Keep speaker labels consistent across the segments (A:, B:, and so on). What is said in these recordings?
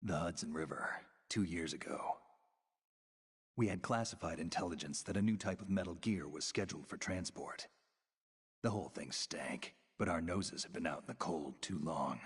A: The Hudson River, 2 years ago. We had classified intelligence that a new type of metal gear was scheduled for transport. The whole thing stank, but our noses had been out in the cold too long.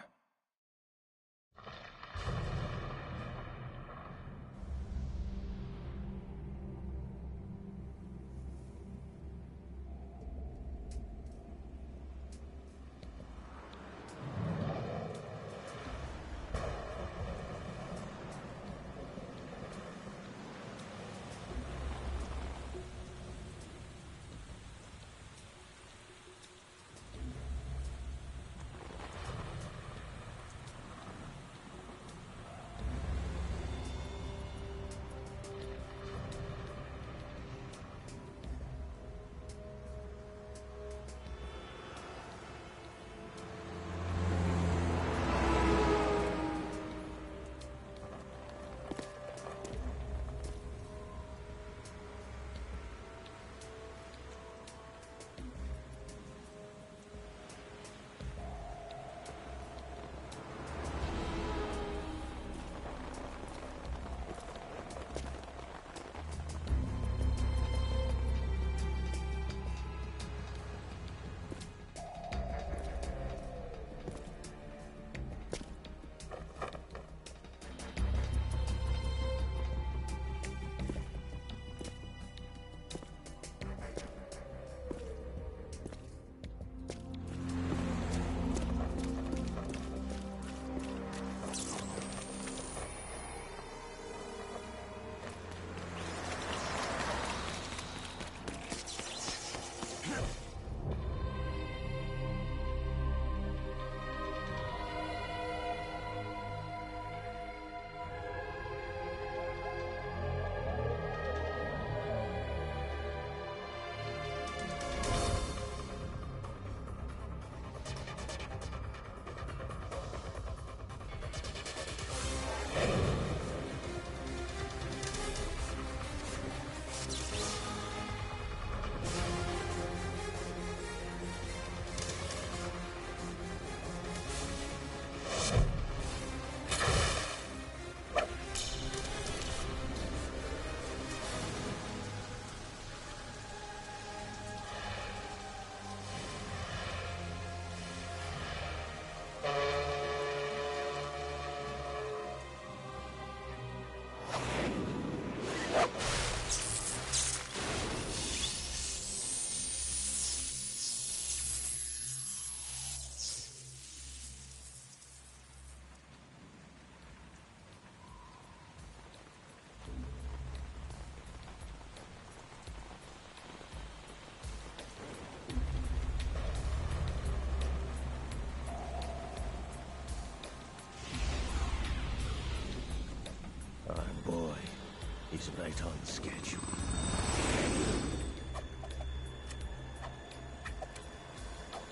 B: Right on schedule.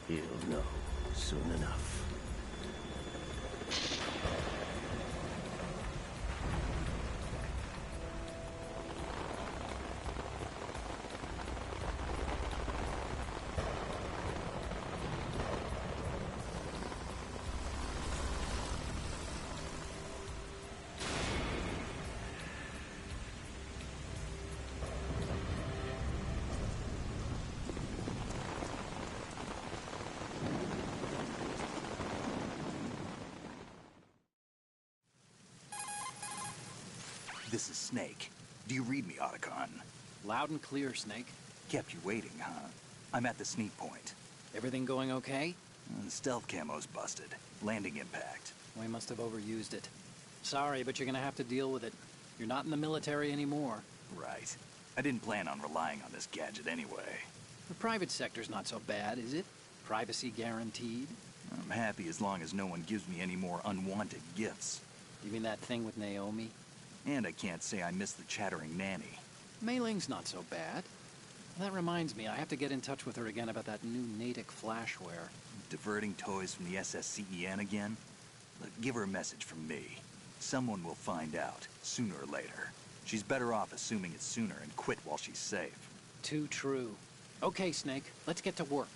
B: He'll know soon enough.
A: This is Snake. Do you read me, Otacon?
C: Loud and clear, Snake.
A: Kept you waiting, huh? I'm at the sneak point.
C: Everything going okay?
A: The stealth camo's busted. Landing impact.
C: We must have overused it. Sorry, but you're gonna have to deal with it. You're not in the military anymore.
A: Right. I didn't plan on relying on this gadget anyway.
C: The private sector's not so bad, is it? Privacy guaranteed?
A: I'm happy as long as no one gives me any more unwanted gifts.
C: You mean that thing with Naomi?
A: And I can't say I miss the chattering nanny.
C: Mei Ling's not so bad. That reminds me, I have to get in touch with her again about that new Natick flashware.
A: Diverting toys from the SSCEN again? Look, give her a message from me. Someone will find out, sooner or later. She's better off assuming it's sooner and quit while she's safe.
C: Too true. Okay, Snake, let's get to work.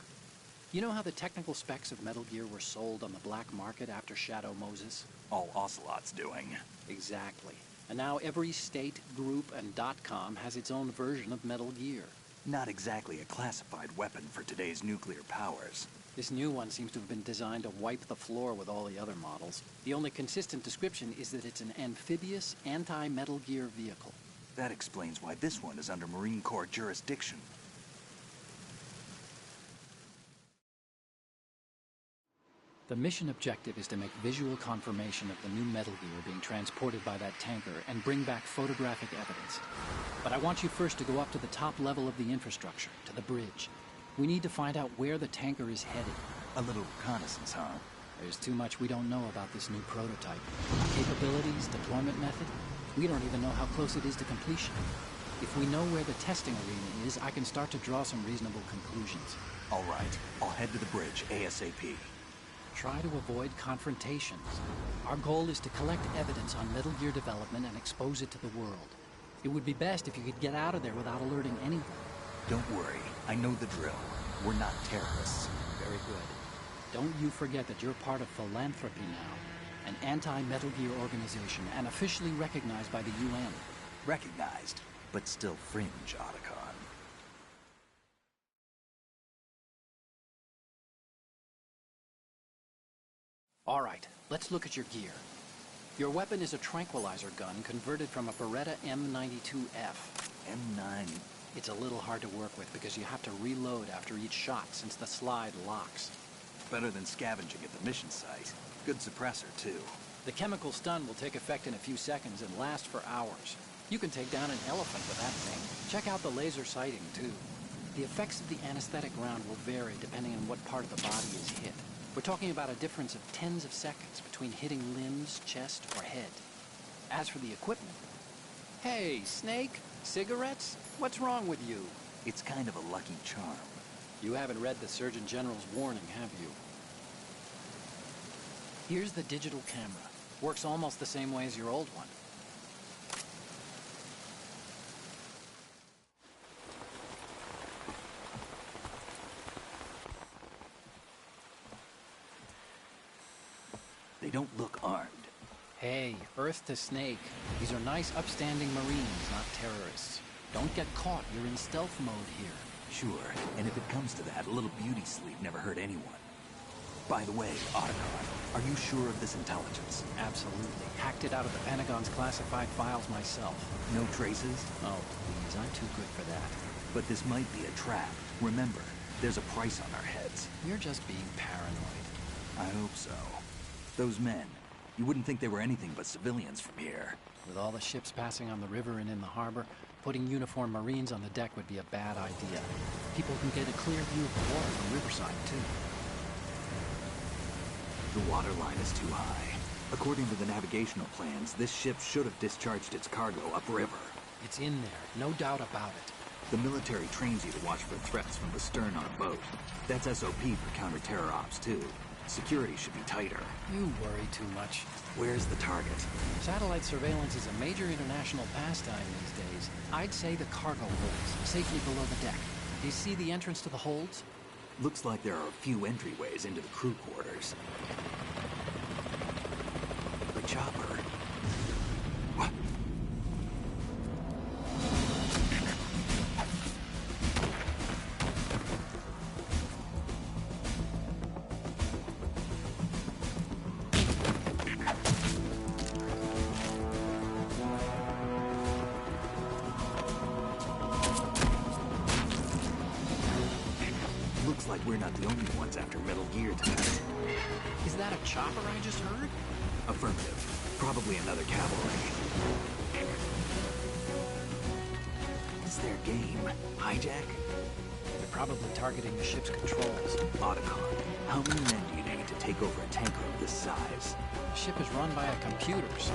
C: You know how the technical specs of Metal Gear were sold on the black market after Shadow Moses?
A: All Ocelot's doing.
C: Exactly. And now every state, group, and .com has its own version of Metal Gear.
A: Not exactly a classified weapon for today's nuclear powers.
C: This new one seems to have been designed to wipe the floor with all the other models. The only consistent description is that it's an amphibious, anti-Metal Gear vehicle.
A: That explains why this one is under Marine Corps jurisdiction.
C: The mission objective is to make visual confirmation of the new Metal Gear being transported by that tanker and bring back photographic evidence. But I want you first to go up to the top level of the infrastructure, to the bridge. We need to find out where the tanker is headed.
A: A little reconnaissance, huh?
C: There's too much we don't know about this new prototype. Capabilities, deployment method. We don't even know how close it is to completion. If we know where the testing arena is, I can start to draw some reasonable conclusions.
A: All right, I'll head to the bridge ASAP.
C: Try to avoid confrontations. Our goal is to collect evidence on Metal Gear development and expose it to the world. It would be best if you could get out of there without alerting anyone.
A: Don't worry, I know the drill. We're not terrorists.
C: Very good. Don't you forget that you're part of Philanthropy now, an anti-Metal Gear organization and officially recognized by the UN.
A: Recognized, but still fringe, Otacon.
C: All right, let's look at your gear. Your weapon is a tranquilizer gun converted from a Beretta M92F.
A: M9.
C: It's a little hard to work with because you have to reload after each shot since the slide locks.
A: Better than scavenging at the mission site. Good suppressor, too.
C: The chemical stun will take effect in a few seconds and last for hours. You can take down an elephant with that thing. Check out the laser sighting, too. The effects of the anesthetic round will vary depending on what part of the body is hit. We're talking about a difference of tens of seconds between hitting limbs, chest, or head. As for the equipment... Hey, Snake, cigarettes? What's wrong with you?
A: It's kind of a lucky charm.
C: You haven't read the Surgeon General's warning, have you? Here's the digital camera. Works almost the same way as your old one.
A: They don't look armed.
C: Hey, Earth to Snake. These are nice, upstanding Marines, not terrorists. Don't get caught. You're in stealth mode here.
A: Sure, and if it comes to that, a little beauty sleep never hurt anyone. By the way, Otacon, are you sure of this intelligence?
C: Absolutely. Hacked it out of the Pentagon's classified files myself.
A: No traces?
C: Oh, please, I'm too good for that.
A: But this might be a trap. Remember, there's a price on our heads.
C: You're just being paranoid.
A: I hope so. Those men, you wouldn't think they were anything but civilians from here.
C: With all the ships passing on the river and in the harbor, putting uniformed Marines on the deck would be a bad idea. People can get a clear view of the water from Riverside, too.
A: The water line is too high. According to the navigational plans, this ship should have discharged its cargo upriver.
C: It's in there, no doubt about it.
D: The military trains you to watch for threats from the stern on a boat. That's SOP for counter-terror ops, too. Security should be tighter.
C: You worry too much.
D: Where's the target?
C: Satellite surveillance is a major international pastime these days. I'd say the cargo holds, safely below the deck. Do you see the entrance to the holds?
D: Looks like there are a few entryways into the crew quarters. The chopper. What? Looks like we're not the only ones after Metal Gear tonight.
C: Is that a chopper I just heard?
D: Affirmative. Probably another cavalry. What's their game? Hijack?
C: They're probably targeting the ship's controls.
D: Otacon. How many men do you need to take over a tanker of this size?
C: The ship is run by a computer, so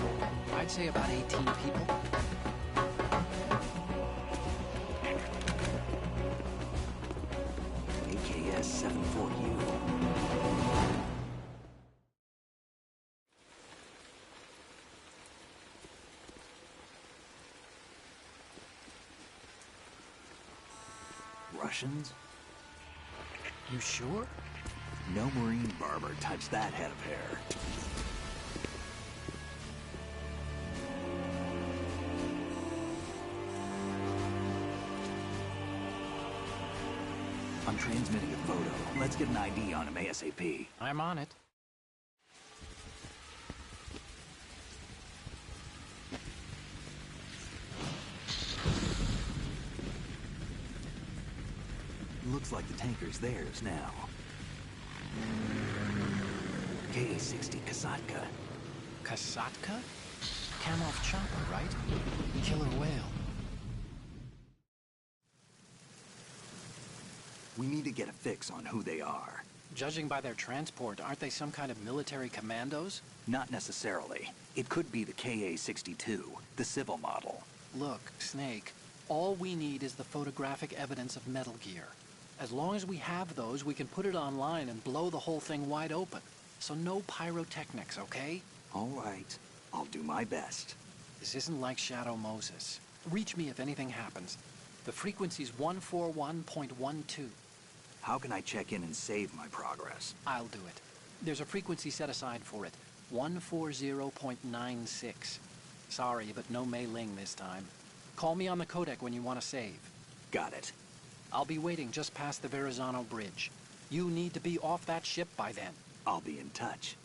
C: I'd say about 18 people.
D: AKS 74U. Russians?
C: You sure?
D: No Marine barber touched that head of hair. I'm transmitting a photo. Let's get an ID on him ASAP.
C: I'm on it.
D: Looks like the tanker's theirs now. KA-60 Kasatka.
C: Kasatka? Kamov chopper, right? Killer whale.
D: We need to get a fix on who they are.
C: Judging by their transport, aren't they some kind of military commandos?
D: Not necessarily. It could be the KA-62, the civil model.
C: Look, Snake, all we need is the photographic evidence of Metal Gear. As long as we have those, we can put it online and blow the whole thing wide open. So no pyrotechnics, okay?
D: All right. I'll do my best.
C: This isn't like Shadow Moses. Reach me if anything happens. The frequency's 141.12.
D: How can I check in and save my progress?
C: I'll do it. There's a frequency set aside for it. 140.96. Sorry, but no Mei Ling this time. Call me on the codec when you want to save.
D: Got it.
C: I'll be waiting just past the Verrazano Bridge. You need to be off that ship by then.
D: I'll be in touch.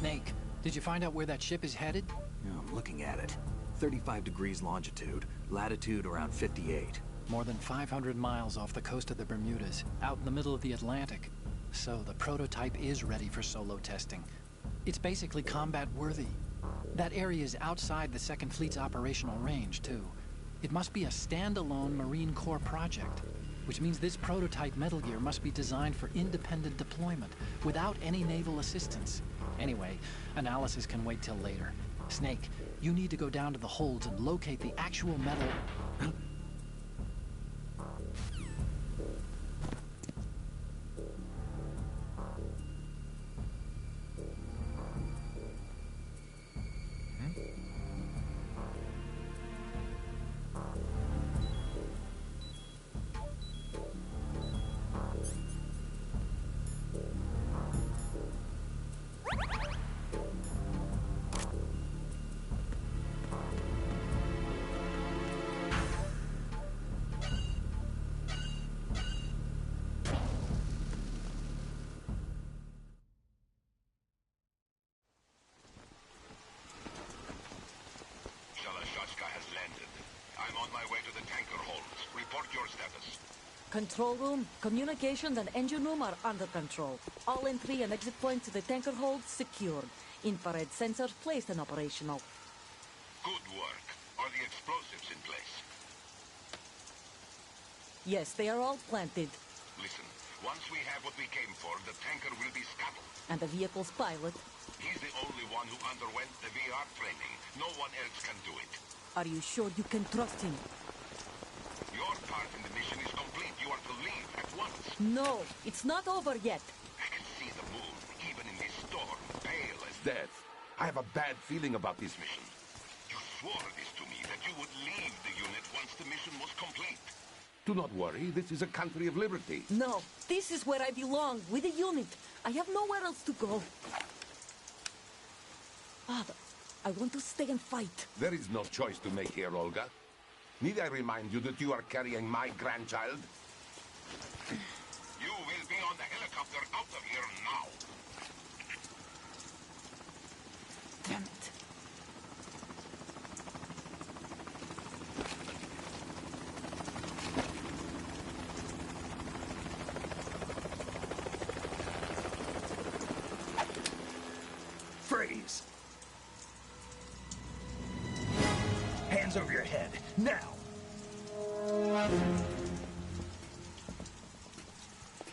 C: Snake, did you find out where that ship is headed?
D: Yeah, I'm looking at it. 35 degrees longitude, latitude around 58.
C: More than 500 miles off the coast of the Bermudas, out in the middle of the Atlantic. So the prototype is ready for solo testing. It's basically combat-worthy. That area is outside the Second Fleet's operational range, too. It must be a standalone Marine Corps project, which means this prototype Metal Gear must be designed for independent deployment, without any naval assistance. Anyway, analysis can wait till later. Snake, you need to go down to the holds and locate the actual metal...
E: Control room, communications, and engine room are under control. All entry and exit points to the tanker hold secured. Infrared sensors placed and operational.
F: Good work. Are the explosives in place?
E: Yes, they are all planted.
F: Listen, once we have what we came for, the tanker will be scuttled.
E: And the vehicle's pilot?
F: He's the only one who underwent the VR training. No one else can do it.
E: Are you sure you can trust him?
F: Your part in the mission is complete. You are to leave at once.
E: No, it's not over yet.
F: I can see the moon, even in this storm, pale as death. I have a bad feeling about this mission. You swore this to me, that you would leave the unit once the mission was complete. Do not worry, this is a country of liberty.
E: No, this is where I belong, with the unit. I have nowhere else to go. Father, I want to stay and fight.
F: There is no choice to make here, Olga. Need I remind you that you are carrying my grandchild? You will be on the helicopter out of here now.
E: Damn it.
A: Freeze! Hands over your head, now!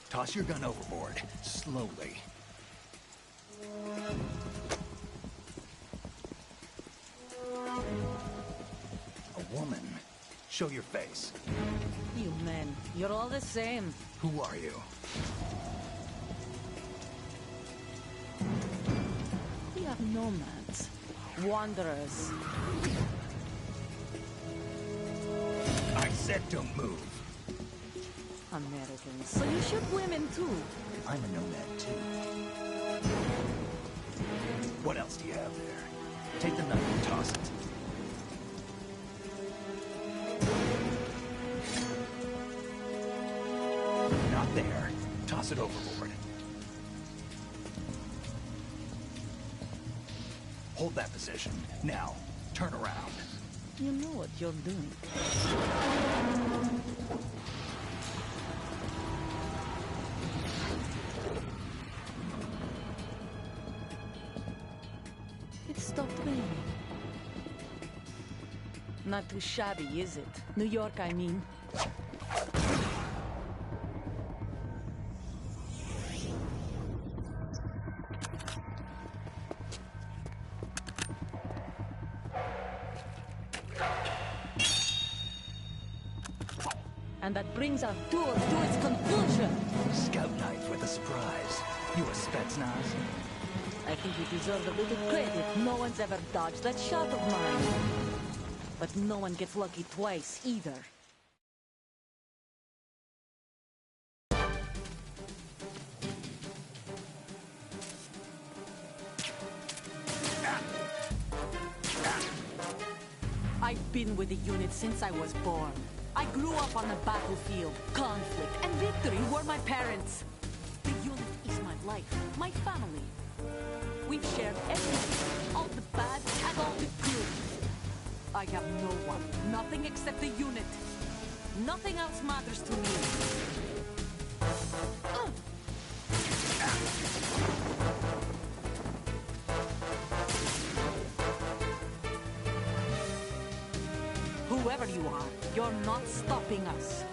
A: Toss your gun overboard, slowly. A woman. Show your face.
E: You men, you're all the same.
A: Who are you?
E: We are nomads. Wanderers.
A: I said don't move.
E: Americans. So you shoot women too.
A: I'm a nomad too. What else do you have there? Take the knife and toss it. Not there. Toss it overboard. Hold that position. Now, turn around.
E: You know what you're doing. It stopped raining. Not too shabby, is it? New York, I mean. And that brings our tour to its conclusion.
A: Scout knife with a surprise. You a Spetsnaz?
E: I think you deserve a little credit. No one's ever dodged that shot of mine. But no one gets lucky twice, either. I've been with the unit since I was born. I grew up on the battlefield. Conflict and victory were my parents. The unit is my life, my family. We've shared everything. All the bad and all the good. I have no one. Nothing except the unit. Nothing else matters to me. Whoever you are, you're not stopping us.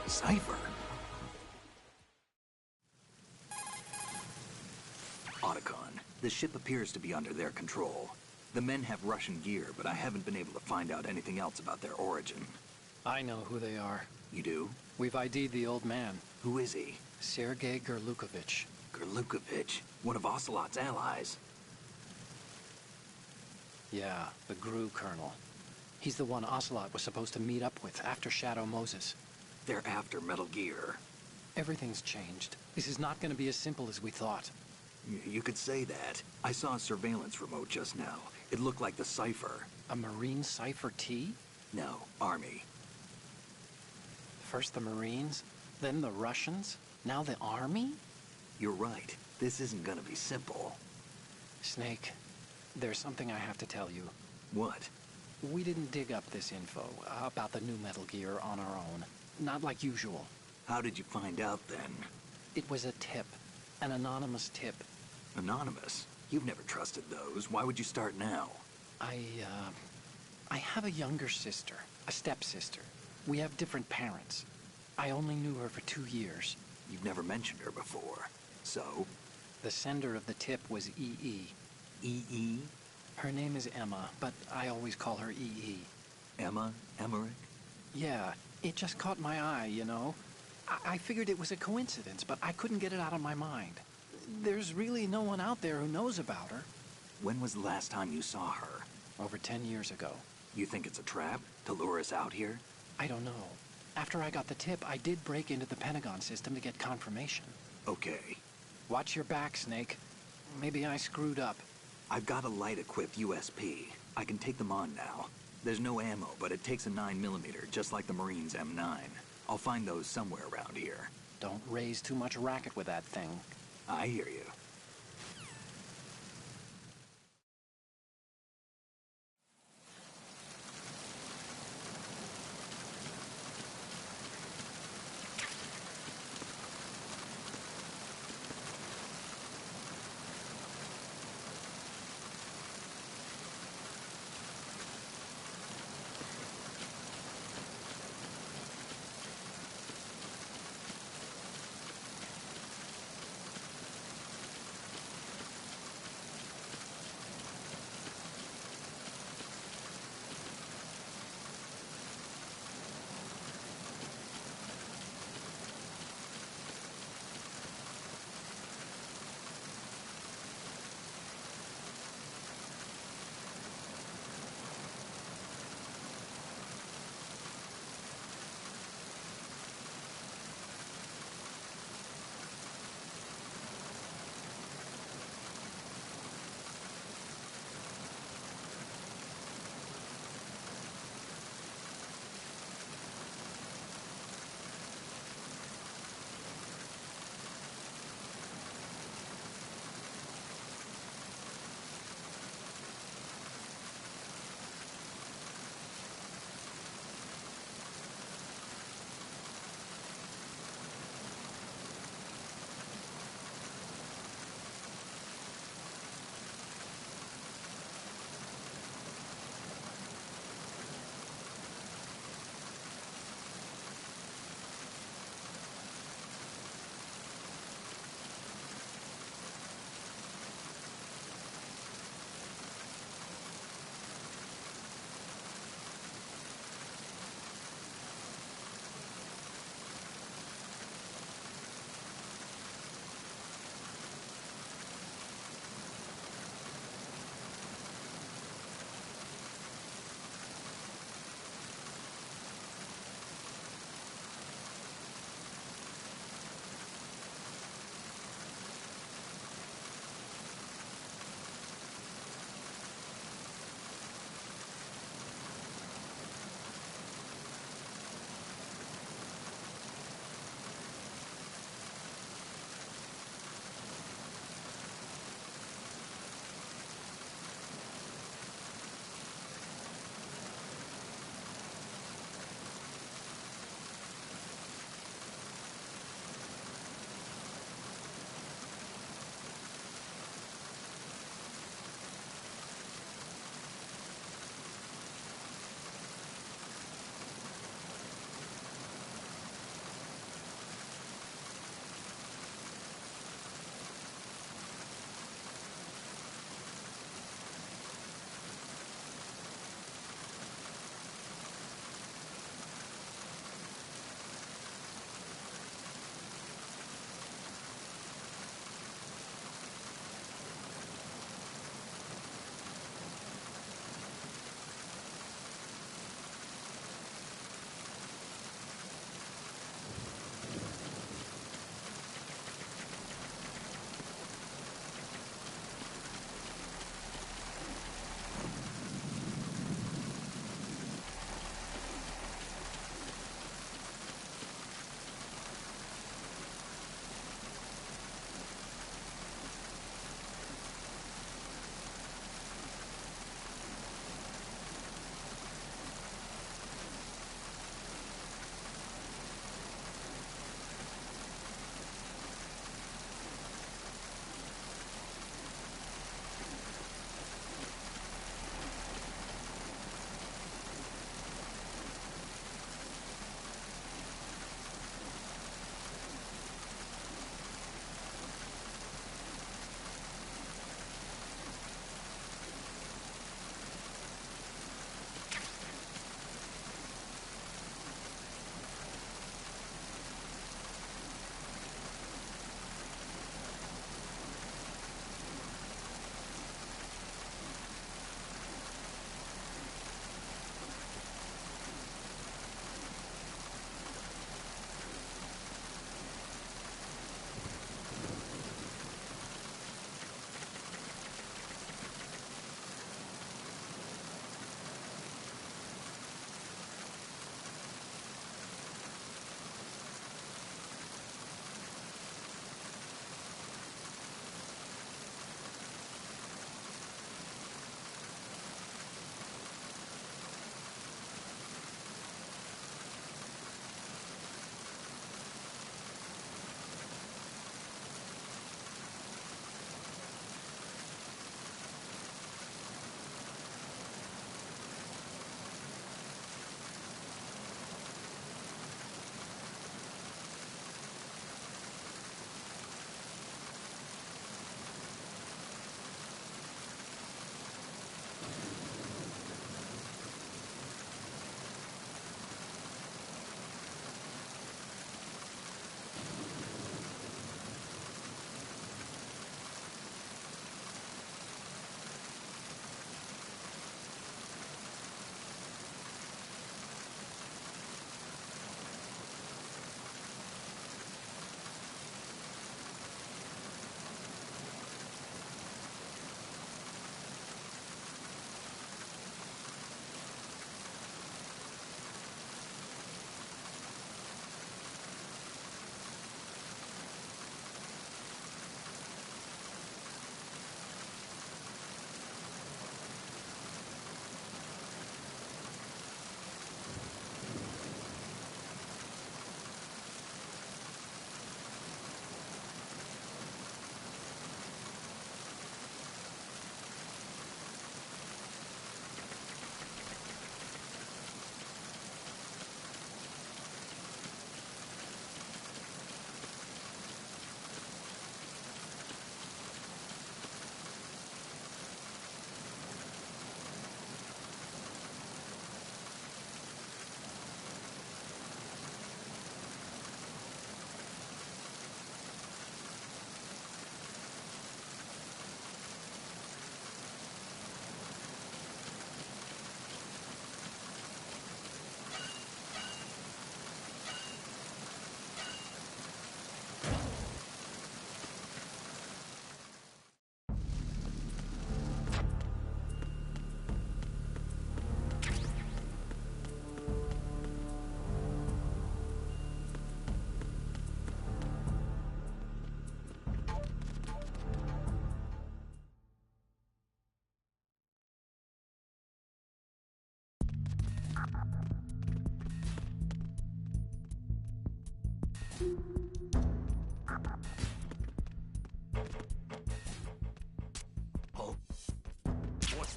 D: Cipher? Otacon, the ship appears to be under their control. The men have Russian gear, but I haven't been able to find out anything else about their origin.
C: I know who they are.
D: You do?
C: We've ID'd the old man,
D: Who is he?
C: Sergei Gerlukovich.
D: Gerlukovich, one of Ocelot's allies.
C: Yeah, the GRU colonel. He's the one Ocelot was supposed to meet up with after Shadow Moses.
D: They're after Metal Gear.
C: Everything's changed. This is not going to be as simple as we thought.
D: You could say that. I saw a surveillance remote just now. It looked like the Cipher.
C: A Marine Cipher T?
D: No, Army.
C: First the Marines, then the Russians, now the Army?
D: You're right. This isn't gonna be simple.
C: Snake, there's something I have to tell you.
D: What?
C: We didn't dig up this info about the new Metal Gear on our own. Not like usual.
D: How did you find out then?
C: It was a tip. An anonymous tip.
D: Anonymous? You've never trusted those. Why would you start now?
C: I have a younger sister, a stepsister. We have different parents. I only knew her for 2 years.
D: You've never mentioned her before. So?
C: The sender of the tip was EE.
D: EE?
C: Her name is Emma, but I always call her EE.
D: Emma? Emmerich?
C: Yeah, it just caught my eye, you know? I figured it was a coincidence, but I couldn't get it out of my mind. There's really no one out there who knows about her.
D: When was the last time you saw her?
C: Over 10 years ago.
D: You think it's a trap? To lure us out here?
C: I don't know. After I got the tip, I did break into the Pentagon system to get confirmation.
D: Okay.
C: Watch your back, Snake. Maybe I screwed up.
D: I've got a light-equipped USP. I can take them on now. There's no ammo, but it takes a 9mm, just like the Marines' M9. I'll find those somewhere around here.
C: Don't raise too much racket with that thing.
D: I hear you.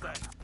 B: that?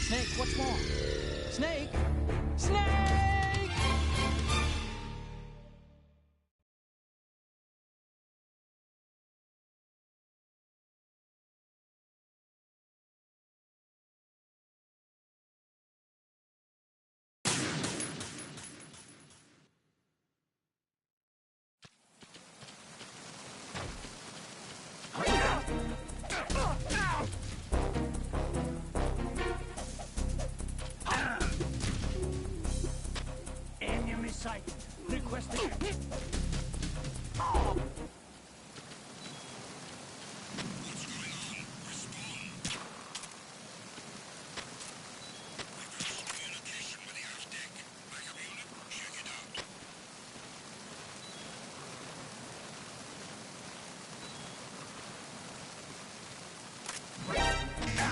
C: Snake, what's wrong? Snake! Snake!
B: Enemy sighted. Requesting.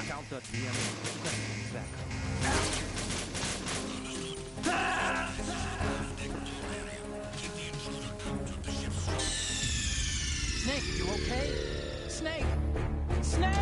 B: Counter the enemy. Back.
C: Snake, you okay? Snake! Snake!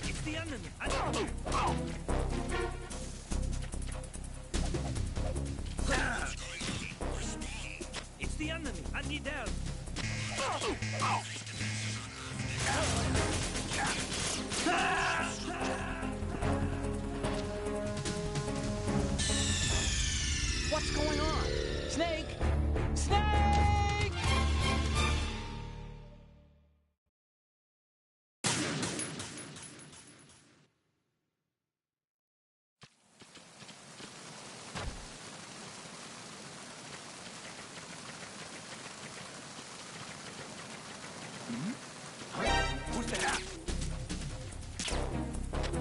B: It's the enemy. It's the enemy. I need help.
C: What's going on? Snake! Snake!
B: Who's there?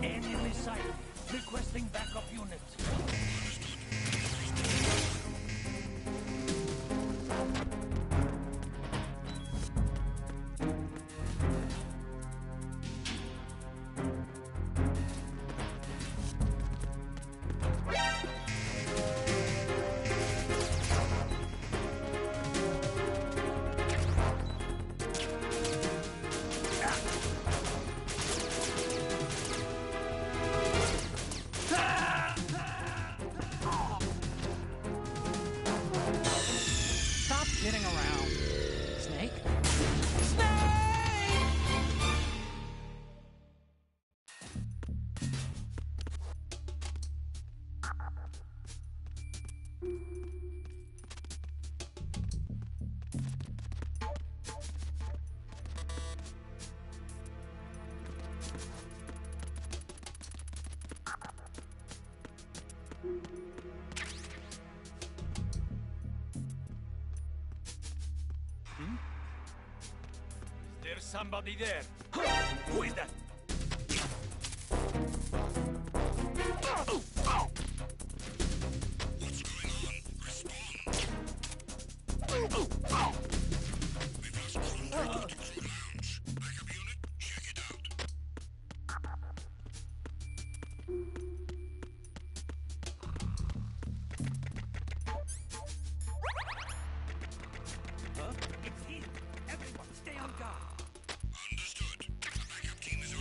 B: Enemy sighted. Requesting backup units.
C: Stop kidding around. Snake? Snake!
B: There's somebody there. Who is that? It's him. Everyone, stay on guard.
F: Understood. The backup team is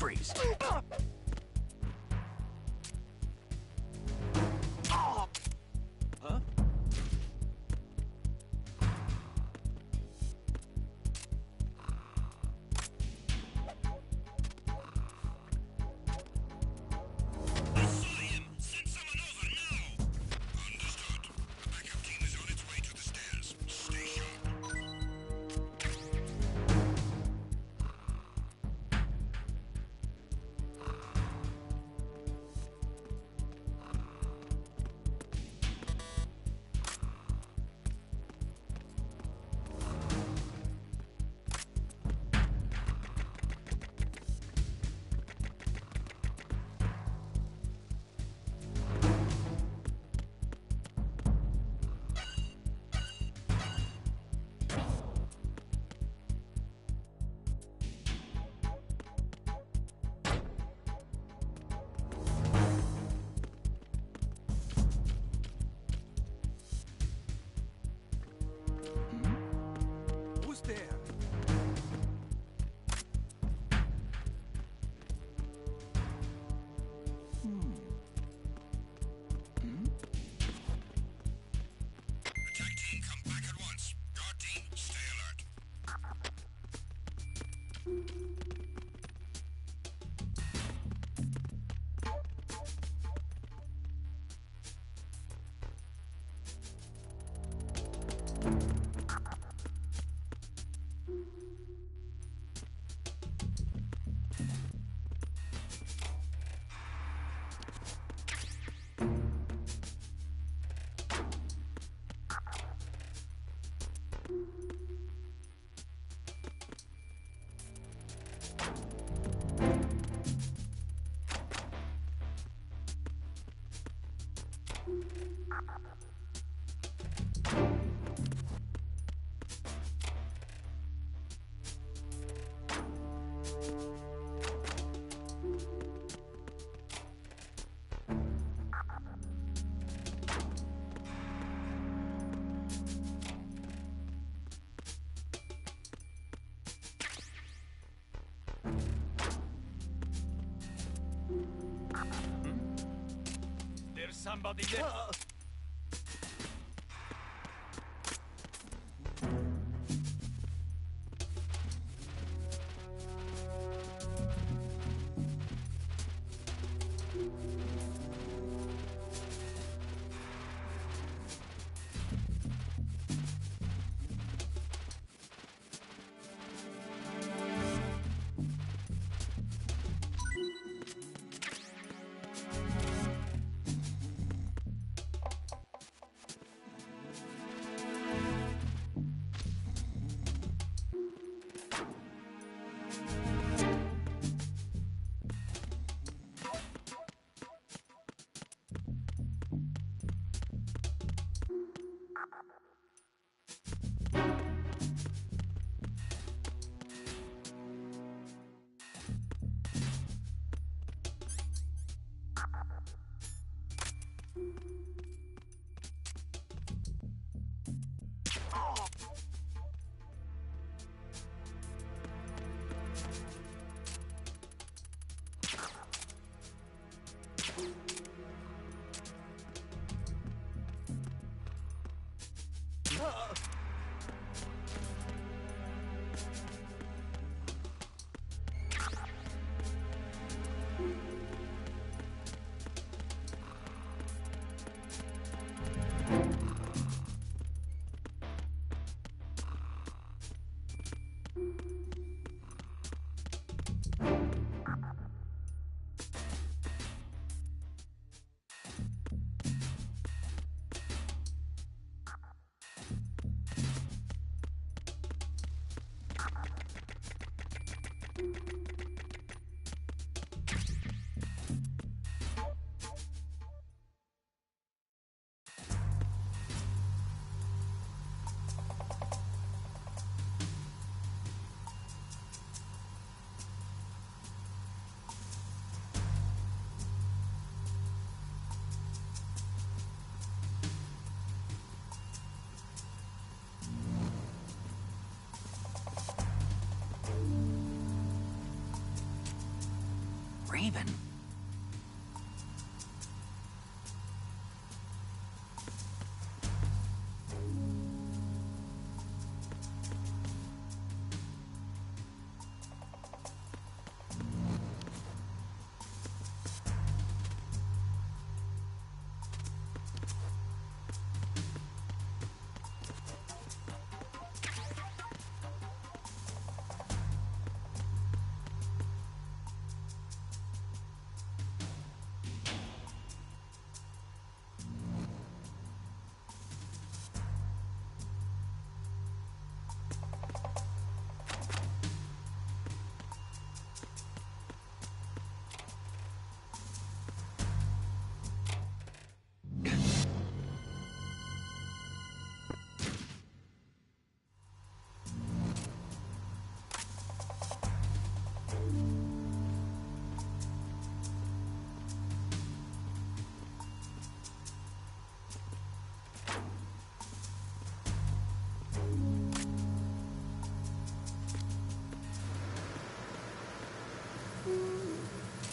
D: Freeze.
C: Huh?
B: Who's there?
F: Attack team, come back at once. Guard team, stay alert.
B: There's somebody there. Raven.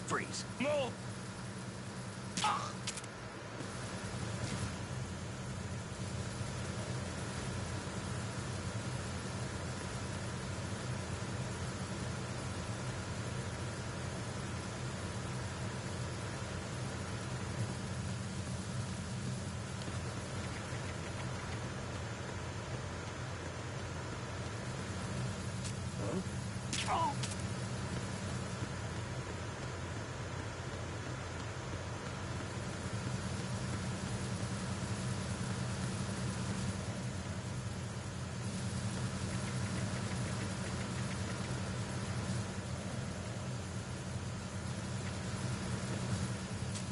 D: Freeze.
B: No!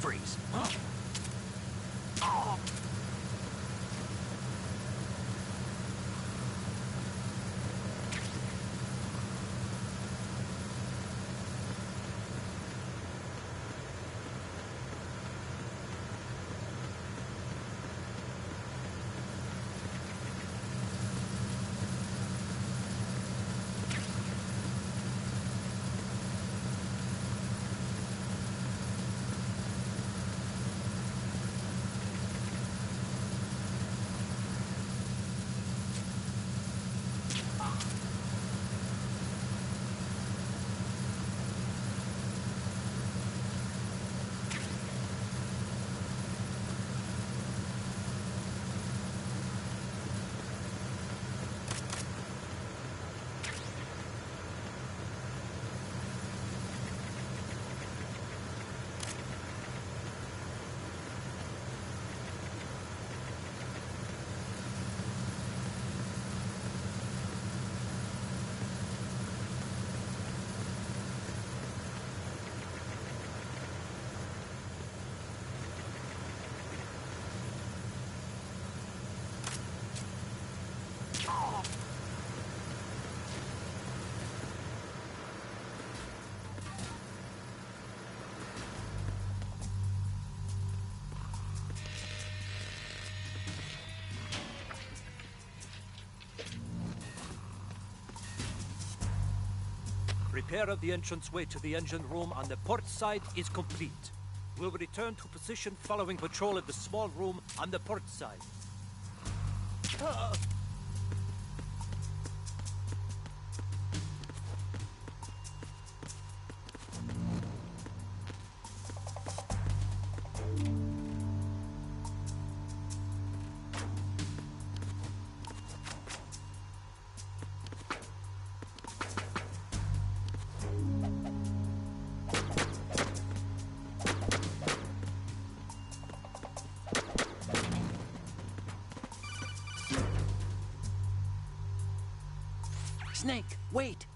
D: Freeze.
B: Repair of the entranceway to the engine room on the port side is complete. We'll return to position following patrol of the small room on the port side.
C: Snake, wait!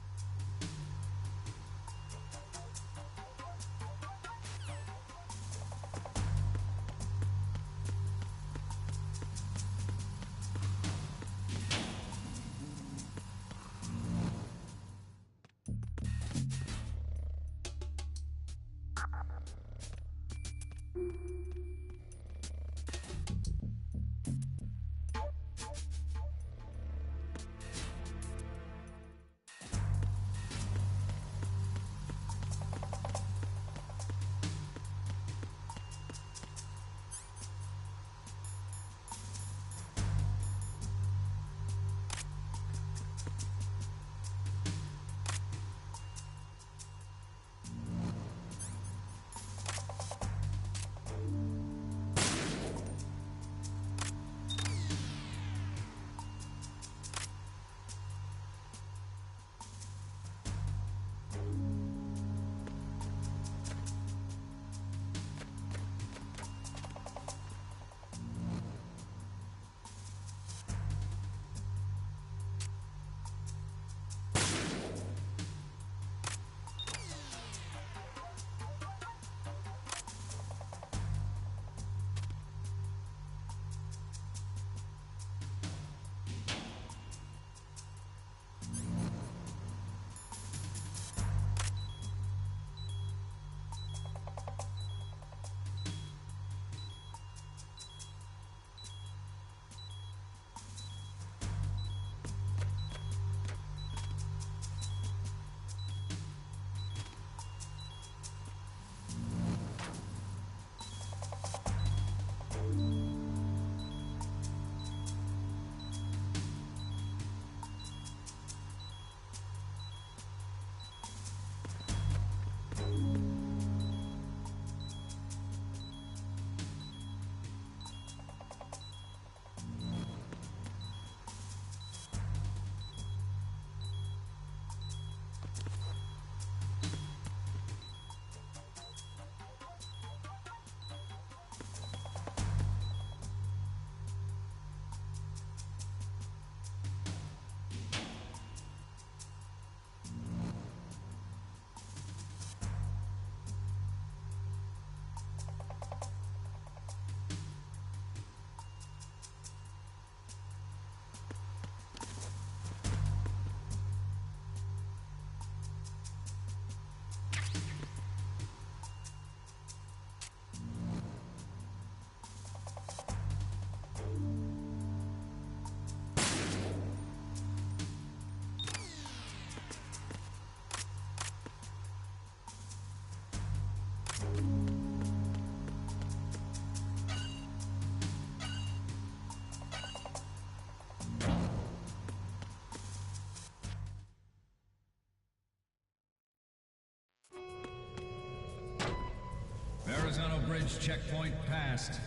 G: Verrazano Bridge checkpoint passed.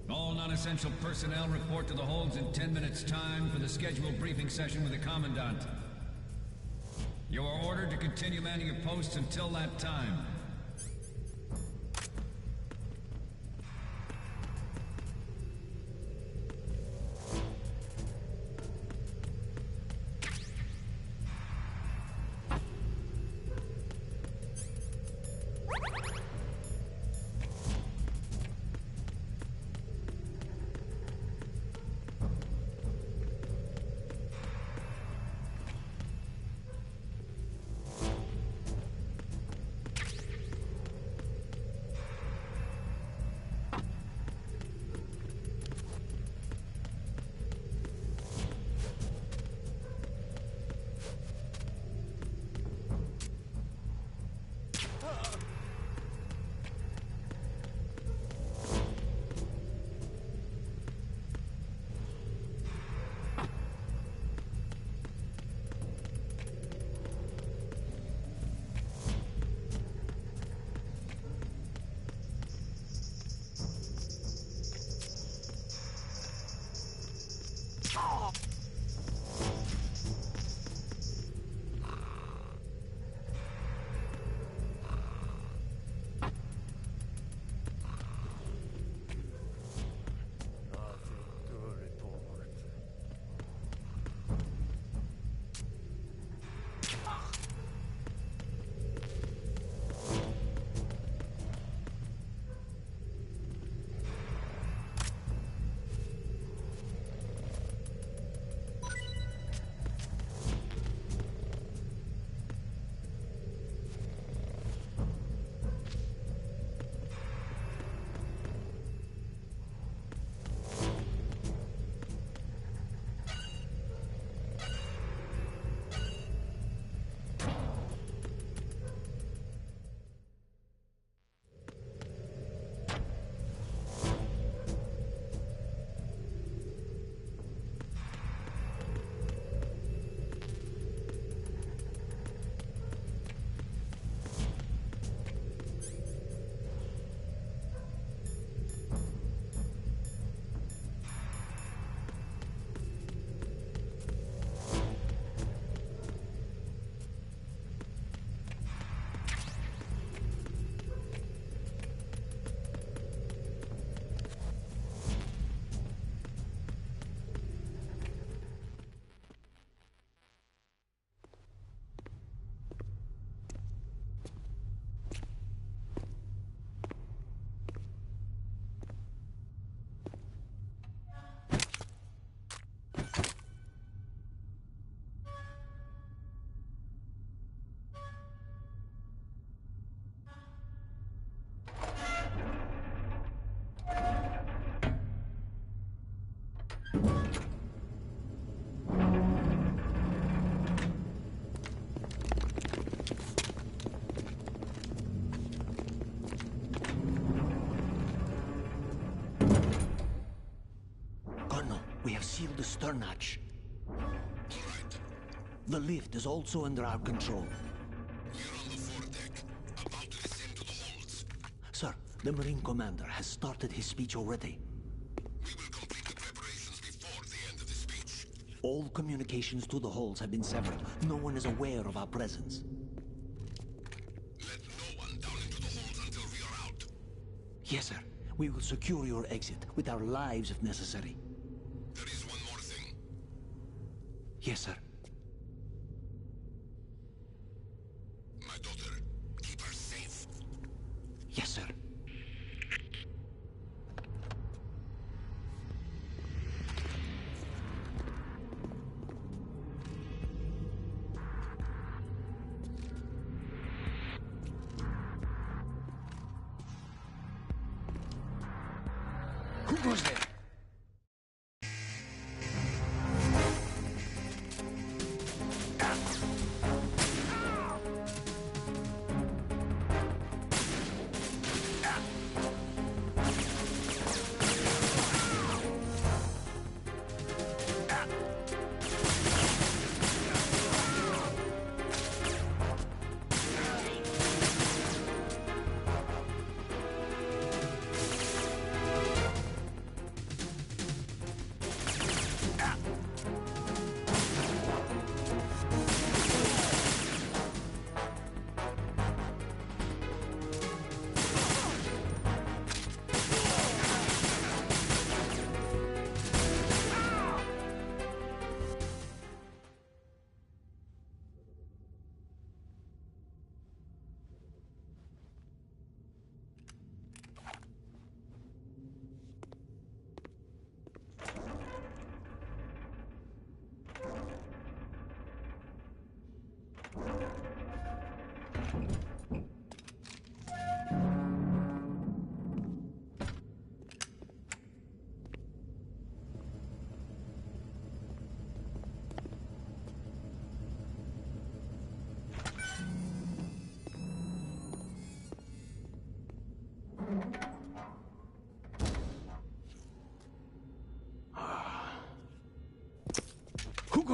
G: All non-essential personnel report to the holds in 10 minutes' time for the scheduled briefing session with the Commandant. You are ordered to continue manning your posts until that time.
H: We have sealed the stern hatch. The lift is also under our control.
F: We're on the foredeck, about to descend to the holds.
H: Sir, the Marine Commander has started his speech already.
F: We will complete the preparations before the end of the speech.
H: All communications to the holds have been severed. No one is aware of our presence.
F: Let no one down into the holds until we are out.
H: Yes, sir. We will secure your exit, with our lives if necessary.
F: There is one more thing.
H: Yes, sir.
F: My daughter, keep her safe.
H: Yes, sir.
C: Who goes there?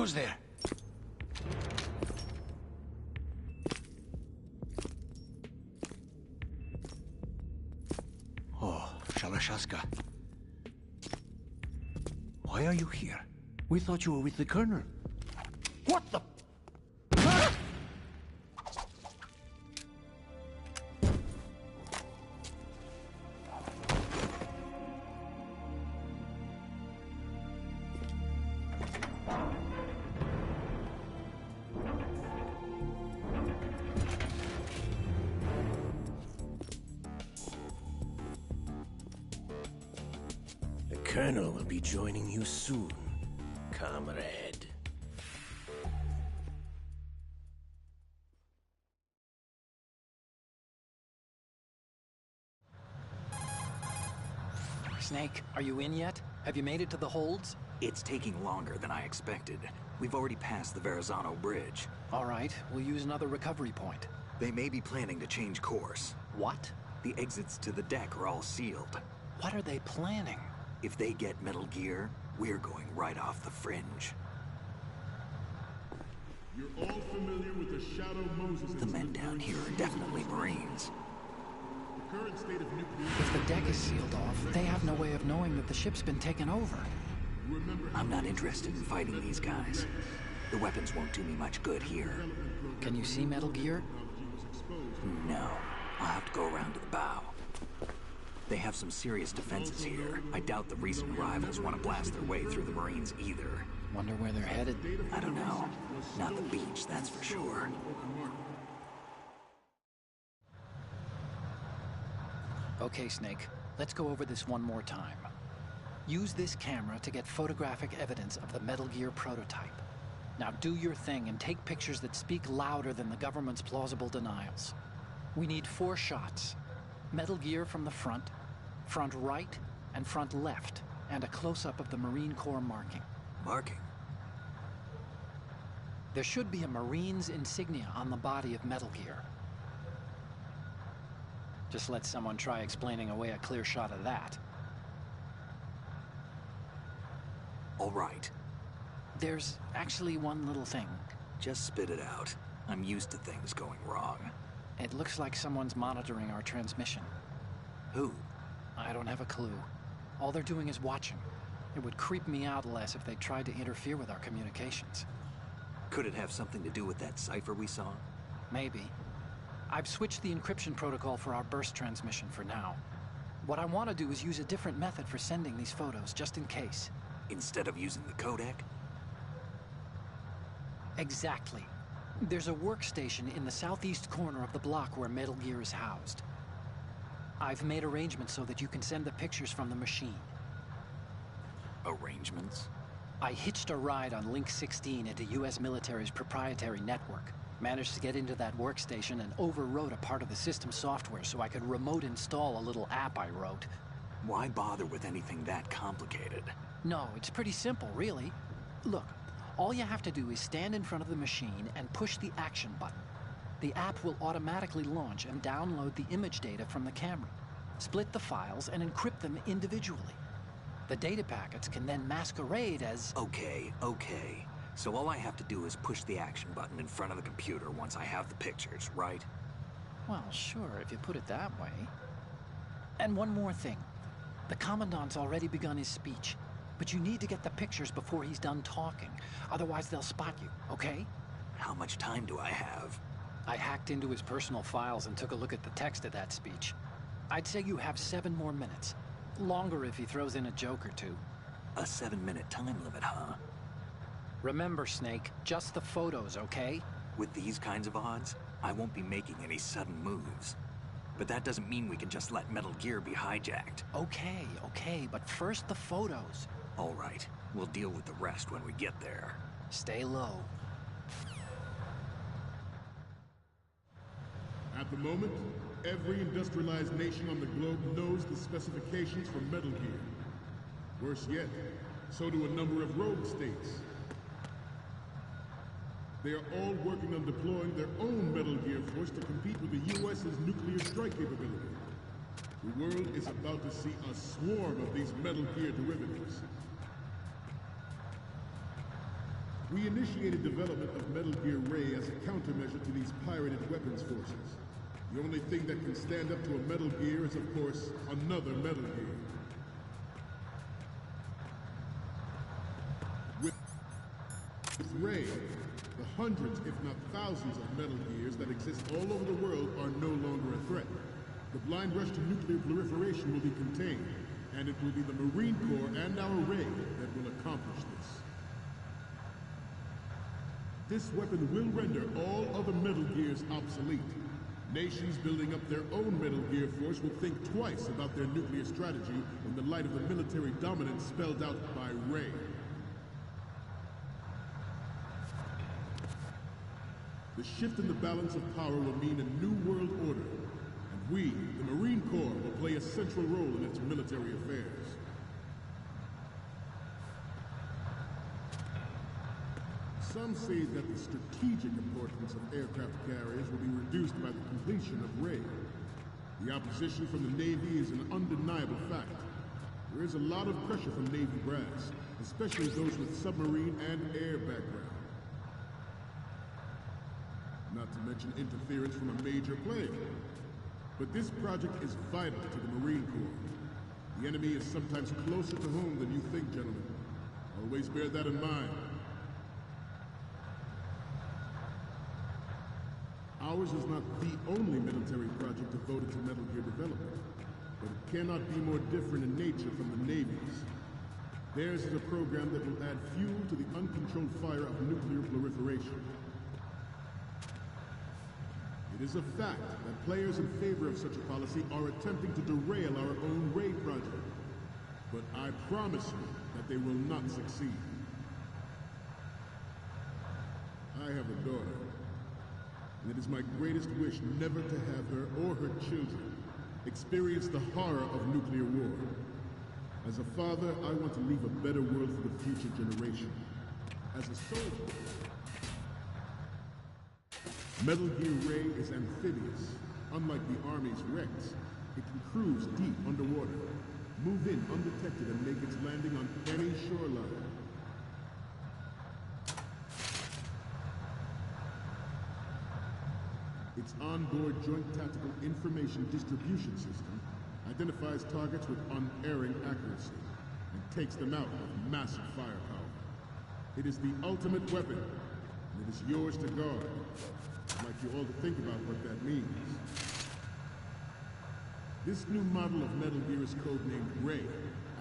I: goes there. Oh, Shalashaska. Why are you here? We thought you were with the Colonel. What the...
J: The Colonel will be joining you soon, comrade.
C: Snake, are you in yet? Have you made it to the holds?
D: It's taking longer than I expected. We've already passed the Verrazano Bridge.
C: All right, we'll use another recovery point.
D: They may be planning to change course.
C: What?
D: The exits to the deck are all sealed.
C: What are they planning?
D: If they get Metal Gear, we're going right off the fringe.
K: You're all familiar with the Shadow Moses.
D: The men down here are definitely Marines.
K: The current state of nuclear...
C: If the deck is sealed off, they have no way of knowing that the ship's been taken over.
D: I'm not interested in fighting these guys. The weapons won't do me much good here.
C: Can you see Metal Gear?
D: No. I'll have to go around to the bow. They have some serious defenses here. I doubt the recent arrivals want to blast their way through the Marines either.
C: Wonder where they're headed?
D: I don't know. Not the beach, that's for sure.
C: Okay, Snake. Let's go over this one more time. Use this camera to get photographic evidence of the Metal Gear prototype. Now do your thing and take pictures that speak louder than the government's plausible denials. We need 4 shots. Metal Gear from the front right, and front left, and a close-up of the Marine Corps marking.
D: Marking?
C: There should be a Marine's insignia on the body of Metal Gear. Just let someone try explaining away a clear shot of that.
D: All right.
C: There's actually one little thing.
D: Just spit it out. I'm used to things going wrong.
C: It looks like someone's monitoring our transmission.
D: Who?
C: I don't have a clue. All they're doing is watching. It would creep me out less if they tried to interfere with our communications.
D: Could it have something to do with that cipher we saw?
C: Maybe. I've switched the encryption protocol for our burst transmission for now. What I want to do is use a different method for sending these photos, just in case.
D: Instead of using the codec?
C: Exactly. There's a workstation in the southeast corner of the block where Metal Gear is housed. I've made arrangements so that you can send the pictures from the machine.
D: Arrangements?
C: I hitched a ride on Link 16 into U.S. military's proprietary network. Managed to get into that workstation and overwrote a part of the system software so I could remote install a little app I wrote.
D: Why bother with anything that complicated?
C: No, it's pretty simple, really. Look, all you have to do is stand in front of the machine and push the action button. The app will automatically launch and download the image data from the camera, split the files, and encrypt them individually. The data packets can then masquerade as...
D: Okay. So all I have to do is push the action button in front of the computer once I have the pictures, right?
C: Well, sure, if you put it that way. And one more thing. The Commandant's already begun his speech, but you need to get the pictures before he's done talking. Otherwise, they'll spot you, okay?
D: How much time do I have?
C: I hacked into his personal files and took a look at the text of that speech. I'd say you have 7 more minutes. Longer if he throws in a joke or two.
D: A 7-minute time limit, huh?
C: Remember, Snake, just the photos, okay?
D: With these kinds of odds, I won't be making any sudden moves. But that doesn't mean we can just let Metal Gear be hijacked.
C: Okay, but first the photos.
D: All right, we'll deal with the rest when we get there.
C: Stay low.
K: At the moment, every industrialized nation on the globe knows the specifications for Metal Gear. Worse yet, so do a number of rogue states. They are all working on deploying their own Metal Gear force to compete with the U.S.'s nuclear strike capability. The world is about to see a swarm of these Metal Gear derivatives. We initiated development of Metal Gear Ray as a countermeasure to these pirated weapons forces. The only thing that can stand up to a Metal Gear is, of course, another Metal Gear. With Ray, the hundreds, if not thousands, of Metal Gears that exist all over the world are no longer a threat. The blind rush to nuclear proliferation will be contained, and it will be the Marine Corps and our Ray that will accomplish this. This weapon will render all other Metal Gears obsolete. Nations building up their own Metal Gear force will think twice about their nuclear strategy in the light of the military dominance spelled out by Ray. The shift in the balance of power will mean a new world order, and we, the Marine Corps, will play a central role in its military affairs. Some say that the strategic importance of aircraft carriers will be reduced by the completion of Ray. The opposition from the Navy is an undeniable fact. There is a lot of pressure from Navy brass, especially those with submarine and air background. Not to mention interference from a major player. But this project is vital to the Marine Corps. The enemy is sometimes closer to home than you think, gentlemen. Always bear that in mind. Ours is not the only military project devoted to Metal Gear development, but it cannot be more different in nature from the Navy's. Theirs is a program that will add fuel to the uncontrolled fire of nuclear proliferation. It is a fact that players in favor of such a policy are attempting to derail our own Ray project, but I promise you that they will not succeed. I have a daughter. And it is my greatest wish never to have her or her children experience the horror of nuclear war. As a father, I want to leave a better world for the future generation. As a soldier, Metal Gear Ray is amphibious. Unlike the Army's Rex, it can cruise deep underwater, move in undetected and make its landing on any shoreline. Its onboard Joint Tactical Information Distribution System identifies targets with unerring accuracy and takes them out with massive firepower. It is the ultimate weapon, and it is yours to guard. I'd like you all to think about what that means. This new model of Metal Gear is codenamed Ray,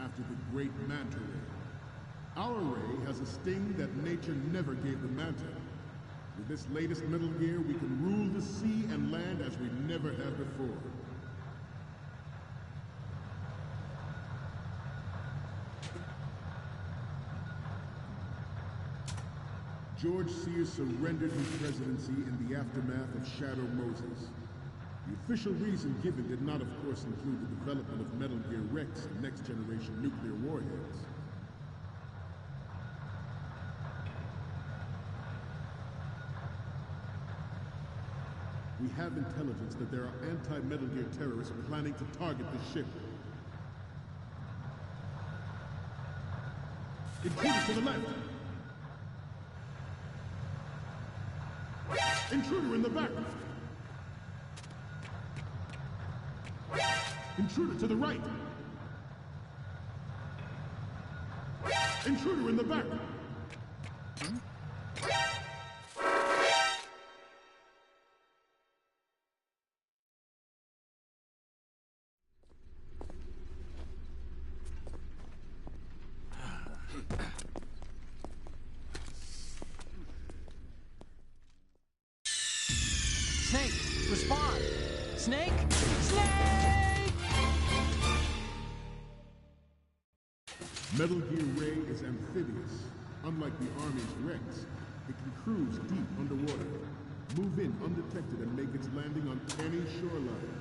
K: after the great Manta Ray. Our Ray has a sting that nature never gave the Manta. With this latest Metal Gear, we can rule the sea and land as we never have before. George Sears surrendered his presidency in the aftermath of Shadow Moses. The official reason given did not, of course, include the development of Metal Gear Rex and next-generation nuclear warheads. We have intelligence that there are anti-Metal Gear terrorists planning to target the ship. Intruder to the left! Intruder in the back! Intruder to the right! Intruder in the back!
C: Snake, respond! Snake? Snake!
K: Metal Gear Ray is amphibious. Unlike the Army's Rex, it can cruise deep underwater, move in undetected and make its landing on any shoreline.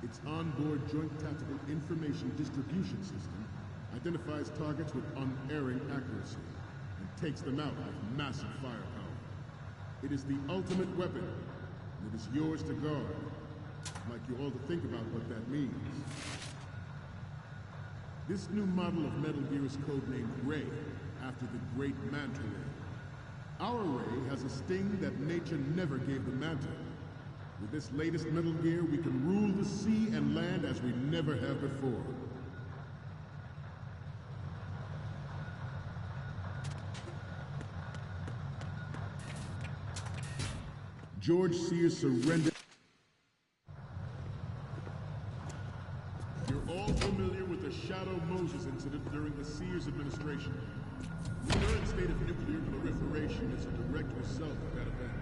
K: Its onboard Joint Tactical Information Distribution System identifies targets with unerring accuracy and takes them out with massive firepower. It is the ultimate weapon, and it is yours to guard. I'd like you all to think about what that means. This new model of Metal Gear is codenamed Ray, after the great Manta Ray. Our Ray has a sting that nature never gave the Manta. With this latest Metal Gear, we can rule the sea and land as we never have before. George Sears surrendered. You're all familiar with the Shadow Moses incident during the Sears administration. The current state of nuclear proliferation is a direct result of that event.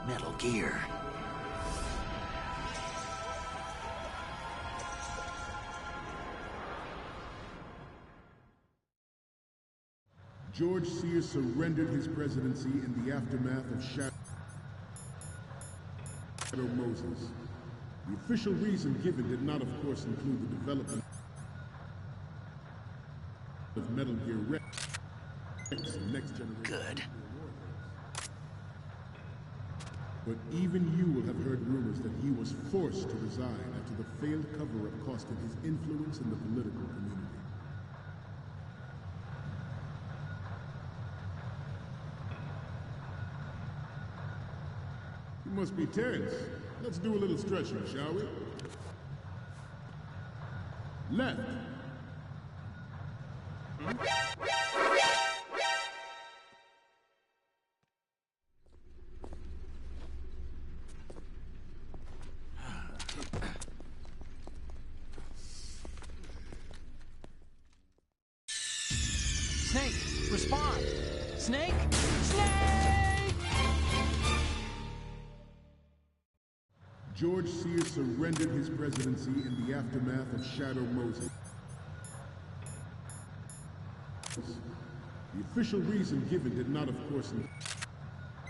D: Metal Gear.
K: George Sears surrendered his presidency in the aftermath of Shadow Moses. The official reason given did not, of course, include the development of Metal Gear Rex and Next Generation.
D: Good.
K: But even you will have heard rumors that he was forced to resign after the failed cover-up cost him his influence in the political community. You must be tense. Let's do a little stretching, shall we? Left.
C: Snake, respond! Snake! Snake!
K: George Sears surrendered his presidency in the aftermath of Shadow Moses. The official reason given did not, of course,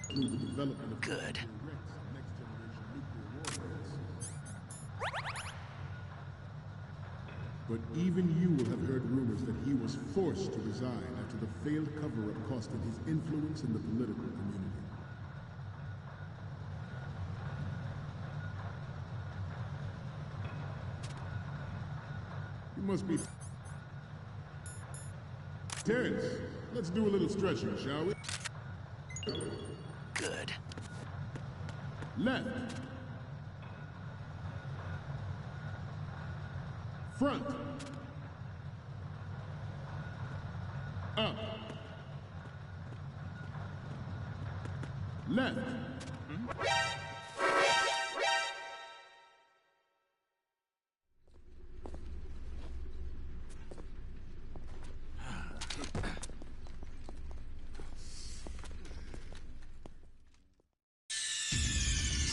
K: include the development of
D: Good.
K: But even you will have heard rumors that he was forced to resign after the failed cover-up cost him his influence in the political community. You must be tense. Let's do a little stretching, shall we?
D: Good.
K: Left. Front. Up. Left.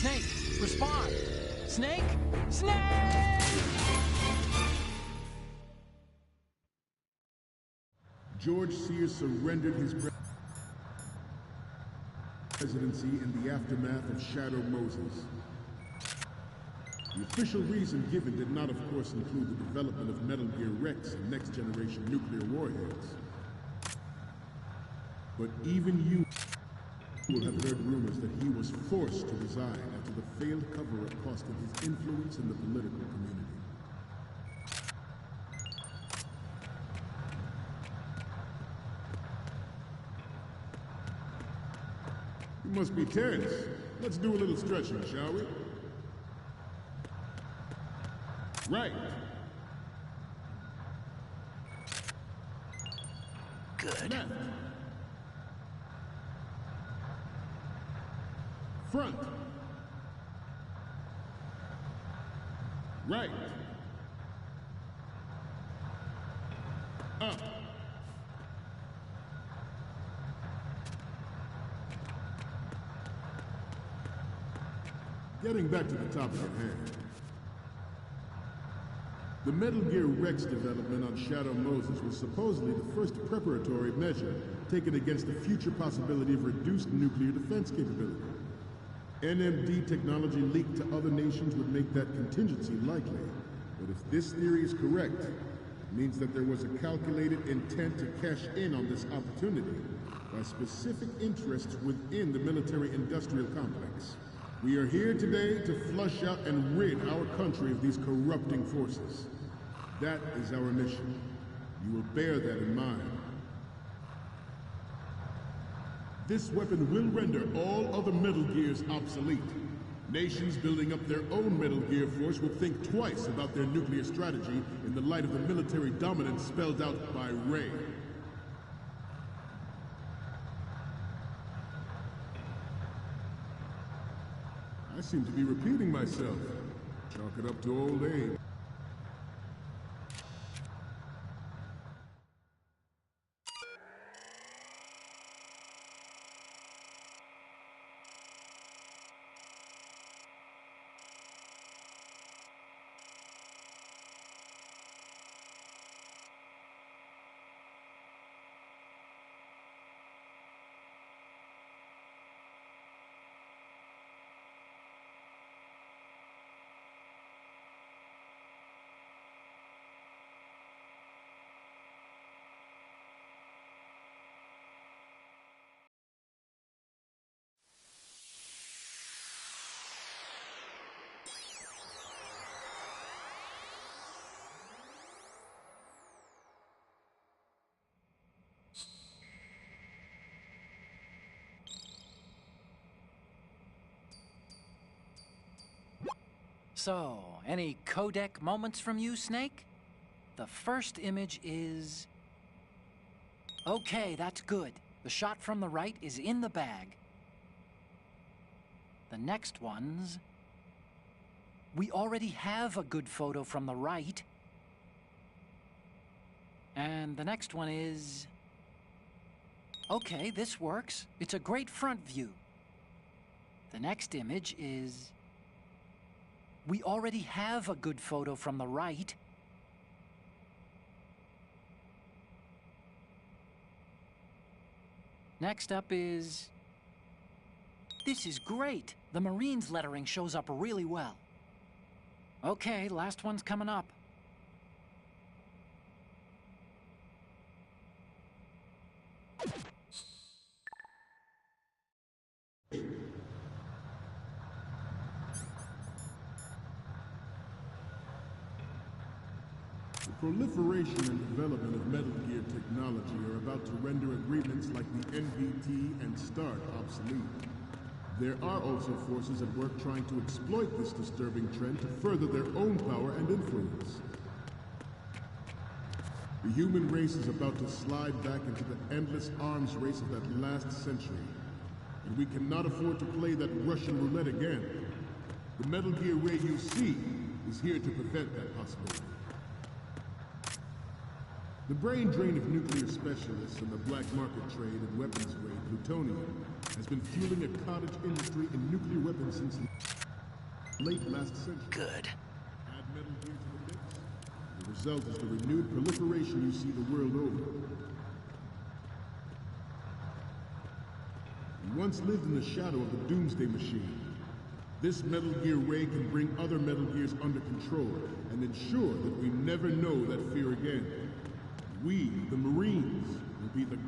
C: Snake, respond! Snake! Snake!
K: George Sears surrendered his presidency in the aftermath of Shadow Moses. The official reason given did not, of course, include the development of Metal Gear Rex and Next Generation nuclear warheads. But even you will have heard rumors that he was forced to resign after the failed cover-up cost him his influence in the political community. You must be tense. Let's do a little stretching, shall we? Right.
D: Good.
K: Left. Front. Right. Up. Getting back to the topic at hand. The Metal Gear Rex development on Shadow Moses was supposedly the first preparatory measure taken against the future possibility of reduced nuclear defense capability. NMD technology leaked to other nations would make that contingency likely. But if this theory is correct, it means that there was a calculated intent to cash in on this opportunity by specific interests within the military-industrial complex. We are here today to flush out and rid our country of these corrupting forces. That is our mission. You will bear that in mind. This weapon will render all other Metal Gears obsolete. Nations building up their own Metal Gear force will think twice about their nuclear strategy in the light of the military dominance spelled out by Ray. I seem to be repeating myself. Chalk it up to old age.
C: So, any codec moments from you, Snake? The first image is... Okay, that's good. The shot from the right is in the bag. The next one's... We already have a good photo from the right. And the next one is... Okay, this works. It's a great front view. The next image is... We already have a good photo from the right. Next up is... This is great. The Marines lettering shows up really well. Okay, last one's coming up.
K: The proliferation and development of Metal Gear technology are about to render agreements like the NVT and START obsolete. There are also forces at work trying to exploit this disturbing trend to further their own power and influence. The human race is about to slide back into the endless arms race of that last century, and we cannot afford to play that Russian roulette again. The Metal Gear Ray you see is here to prevent that possibility. The brain drain of nuclear specialists and the black market trade in weapons grade plutonium has been fueling a cottage industry in nuclear weapons since late last century.
H: Good.
K: Add Metal Gear to the mix. The result is the renewed proliferation you see the world over. We once lived in the shadow of the Doomsday Machine. This Metal Gear Ray can bring other Metal Gears under control and ensure that we never know that fear again. We, the Marines, will be the...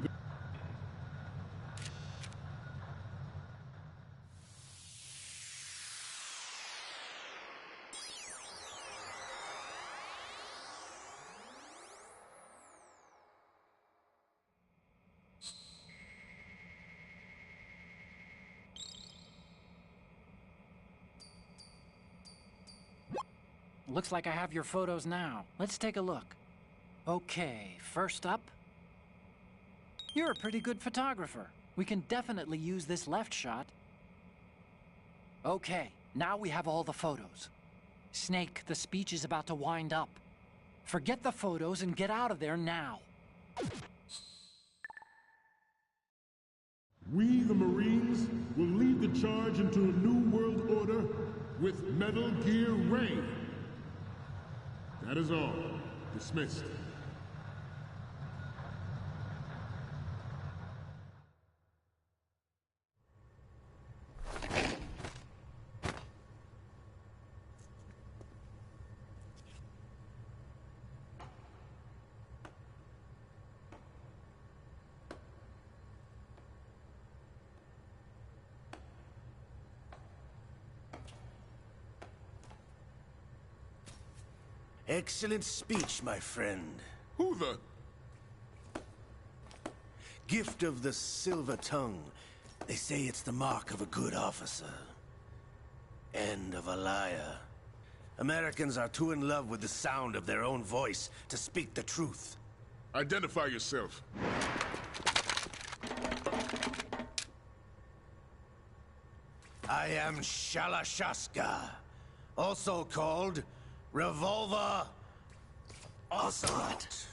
C: Looks like I have your photos now. Let's take a look. Okay, first up. You're a pretty good photographer. We can definitely use this left shot. Okay, now we have all the photos. Snake, the speech is about to wind up. Forget the photos and get out of there now.
K: We, the Marines, will lead the charge into a new world order with Metal Gear Ray. That is all. Dismissed.
J: Excellent speech, my friend.
K: Who the...
J: Gift of the silver tongue. They say it's the mark of a good officer. End of a liar. Americans are too in love with the sound of their own voice to speak the truth.
K: Identify yourself.
J: I am Shalashaska, also called Revolver Ocelot.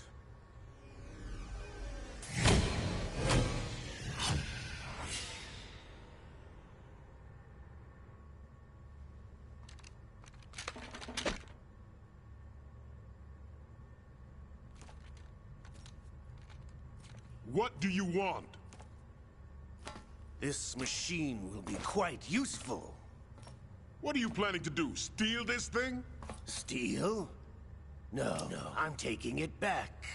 K: What do you want?
J: This machine will be quite useful.
K: What are you planning to do? Steal this thing?
J: Steal? No, I'm taking it back.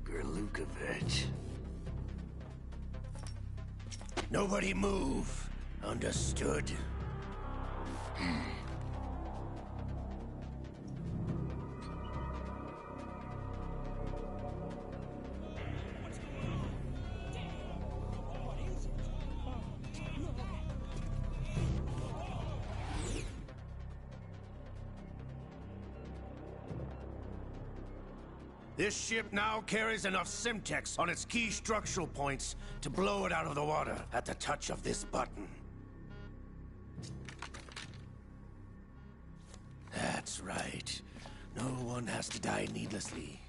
J: Gerlukovich. Nobody move. Understood? This ship now carries enough Simtex on its key structural points to blow it out of the water at the touch of this button. That's right. No one has to die needlessly.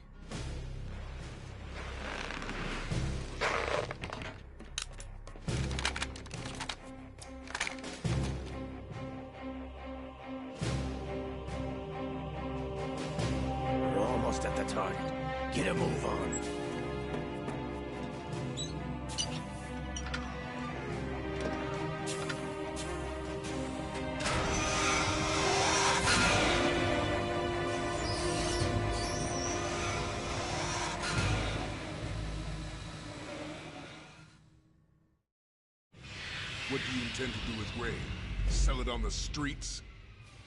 J: We're almost at the target. Get a move on.
K: What do you intend to do with Ray? Sell it on the streets?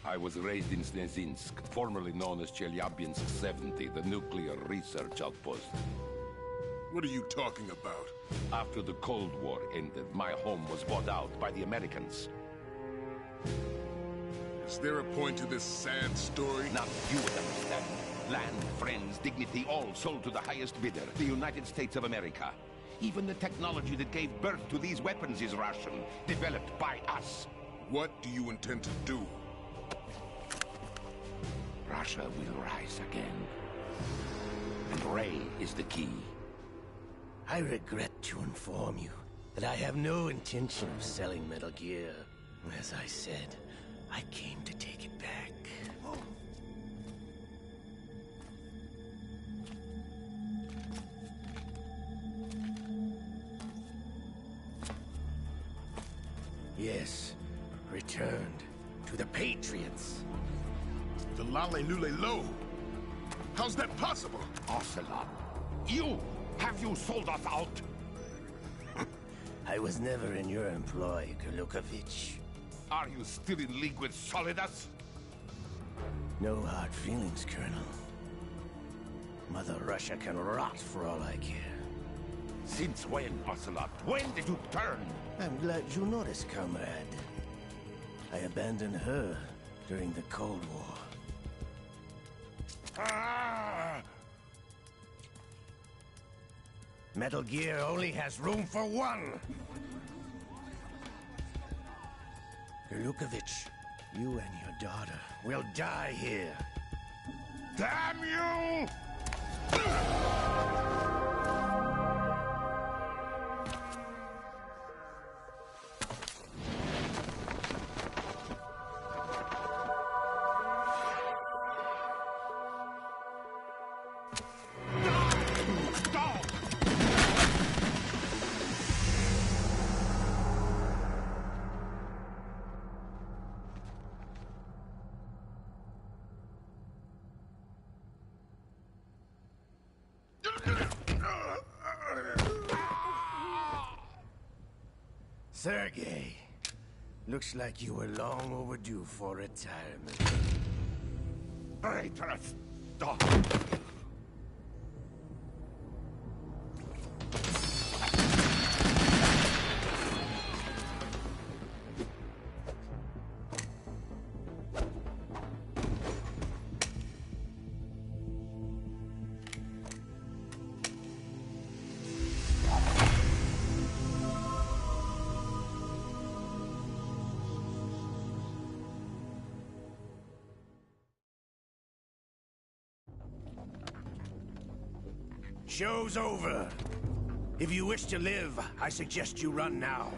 F: I was raised in Snezinsk, formerly known as Chelyabinsk 70, the nuclear research outpost.
K: What are you talking about?
F: After the Cold War ended, my home was bought out by the Americans.
K: Is there a point to this sad story?
F: Now you would understand. Land, friends, dignity, all sold to the highest bidder, the United States of America. Even the technology that gave birth to these weapons is Russian, developed by us.
K: What do you intend to do?
F: Russia will rise again. And Ray is the key.
J: I regret to inform you that I have no intention of selling Metal Gear. As I said, I came to take it back. Yes, returned to the Patriots.
K: The Lale Lule Lo? How's that possible?
F: Ocelot, have you sold us out?
J: I was never in your employ, Gerlukovich.
F: Are you still in league with Solidus?
J: No hard feelings, Colonel. Mother Russia can rot for all I care.
F: Since when, Ocelot? When did you turn?
J: I'm glad you noticed, comrade. I abandoned her during the Cold War. Metal Gear only has room for one! Gerlukovich, you and your daughter will die here.
F: Damn you!
J: Sergei, looks like you were long overdue for retirement.
F: Traitors! Stop!
J: Show's over. If you wish to live, I suggest you run now.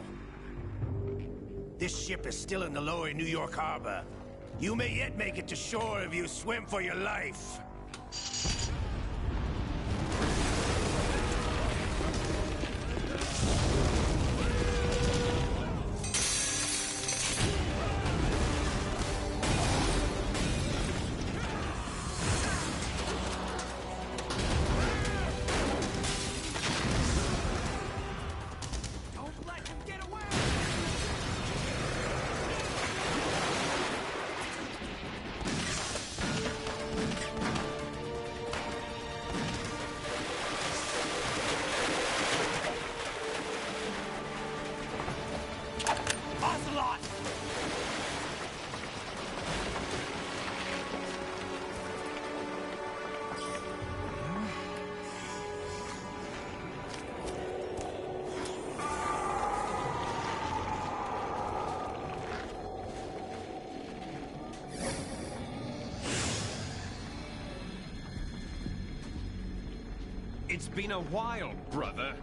J: This ship is still in the lower New York harbor. You may yet make it to shore if you swim for your life.
L: It's been a while, brother.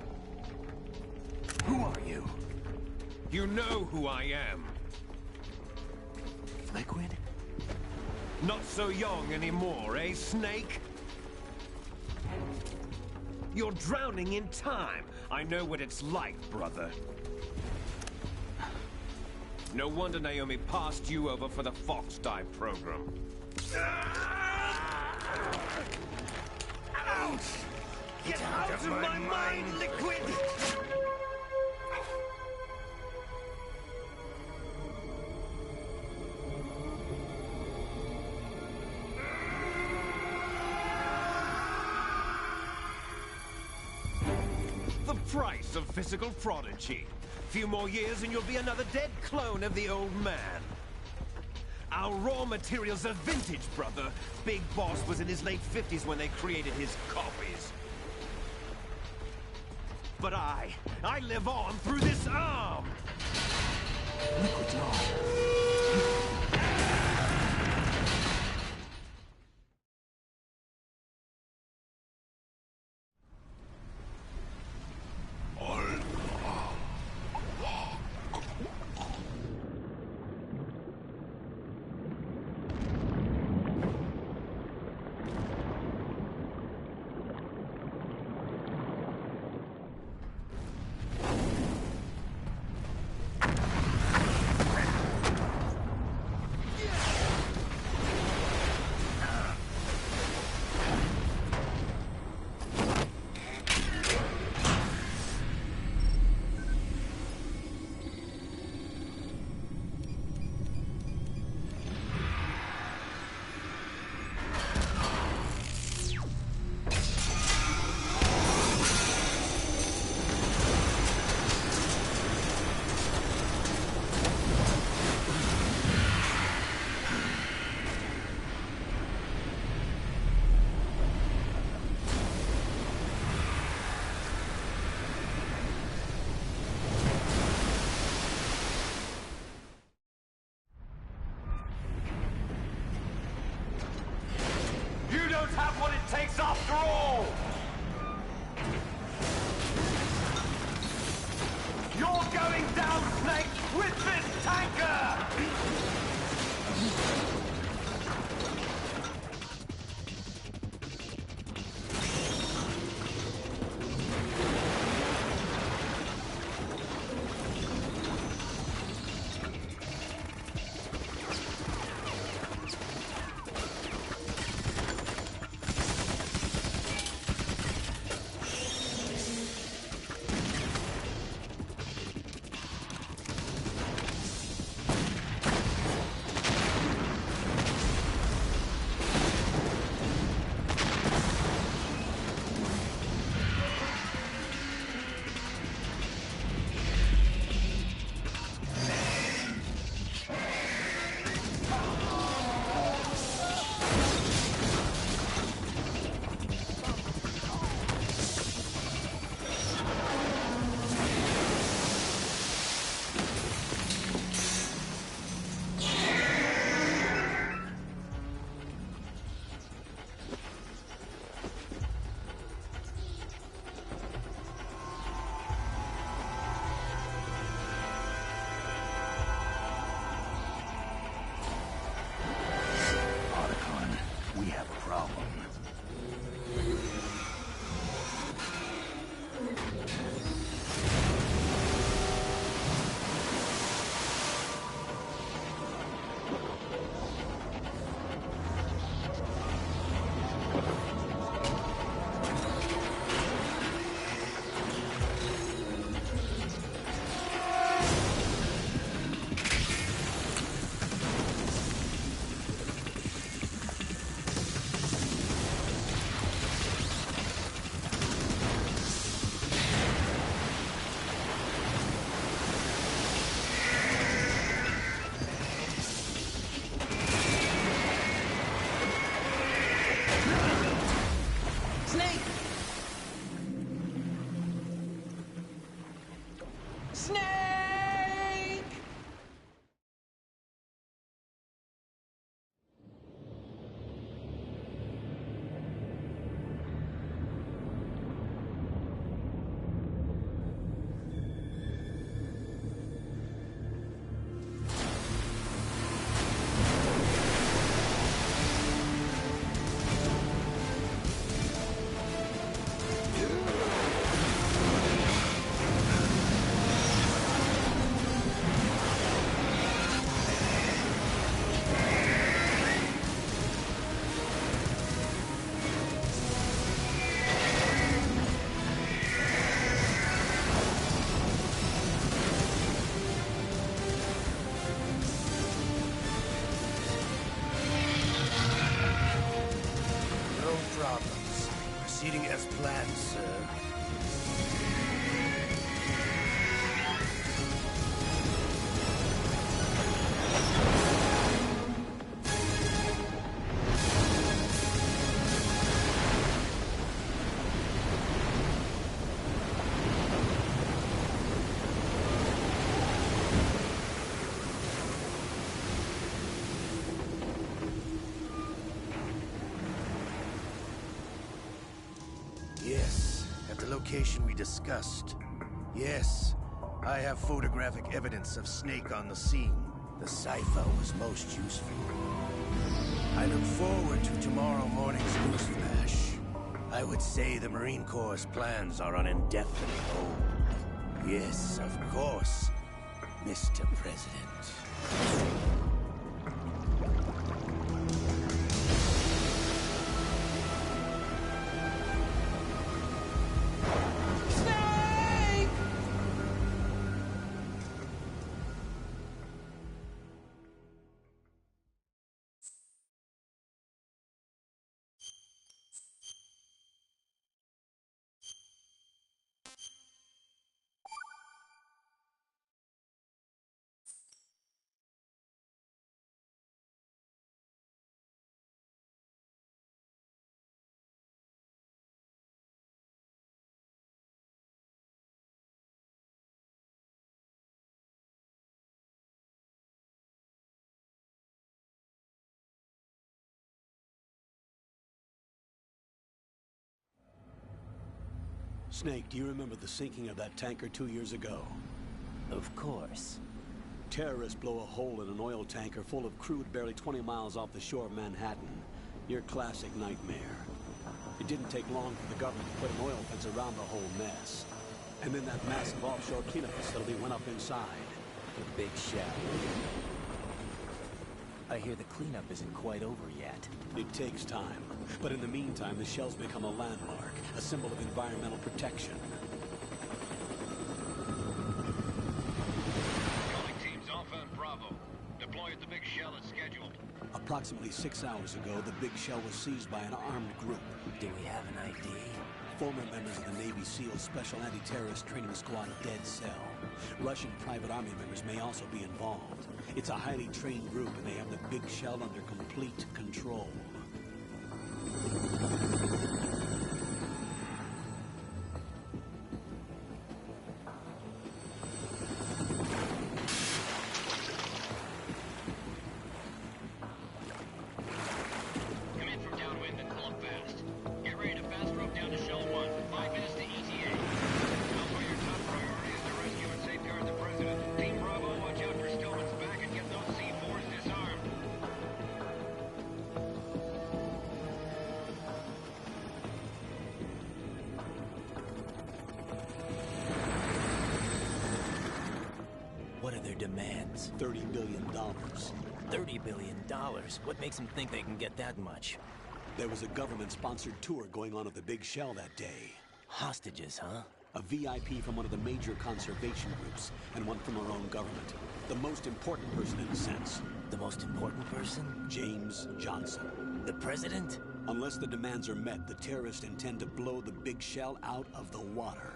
A: Who are you?
L: You know who I am.
A: Liquid?
L: Not so young anymore, eh, Snake? You're drowning in time. I know what it's like, brother. No wonder Naomi passed you over for the Fox Die program.
J: Ouch!
L: Get out of my mind, Liquid! The price of physical prodigy. Few more years and you'll be another dead clone of the old man. Our raw materials are vintage, brother. Big Boss was in his late 50s when they created his copies. But I live on through this arm!
A: Liquid's on.
L: Have what it takes after all! You're going down, Snake, with this tanker!
M: Snake!
J: Proceeding as planned, sir. Yes, at the location we discussed. Yes, I have photographic evidence of Snake on the scene. The cipher was most useful. I look forward to tomorrow morning's news flash. I would say the Marine Corps' plans are on indefinite hold. Yes, of course, Mr. President.
I: Snake, do you remember the sinking of that tanker 2 years ago?
N: Of course.
I: Terrorists blow a hole in an oil tanker full of crude barely 20 miles off the shore of Manhattan. Your classic nightmare. It didn't take long for the government to put an oil fence around the whole mess. And then that massive offshore cleanup facility went up inside.
N: The Big Shell. I hear the cleanup isn't quite over yet.
I: It takes time. But in the meantime, the shell's become a landmark, a symbol of environmental protection.
G: Calling teams Alpha and Bravo. Deploy at the Big Shell as scheduled.
I: Approximately 6 hours ago, the Big Shell was seized by an armed group.
N: Do we have an ID?
I: Former members of the Navy SEAL Special Anti-Terrorist Training Squad Dead Cell. Russian private army members may also be involved. It's a highly trained group, and they have the Big Shell under complete control.
G: Come in from downwind and pull up fast. Get ready to fast rope down to Shell 1. 5 minutes to ETA. Alpha, your top priority is to rescue and safeguard the President. Team Bravo, watch out for Stillman's back and get those C4s disarmed.
N: What are their demands?
I: $30 billion.
N: $30 billion? What makes them think they can get that much?
I: There was a government-sponsored tour going on at the Big Shell that day.
N: Hostages, huh?
I: A VIP from one of the major conservation groups, and one from our own government. The most important person in a sense.
N: The most important person?
I: James Johnson.
N: The President?
I: Unless the demands are met, the terrorists intend to blow the Big Shell out of the water.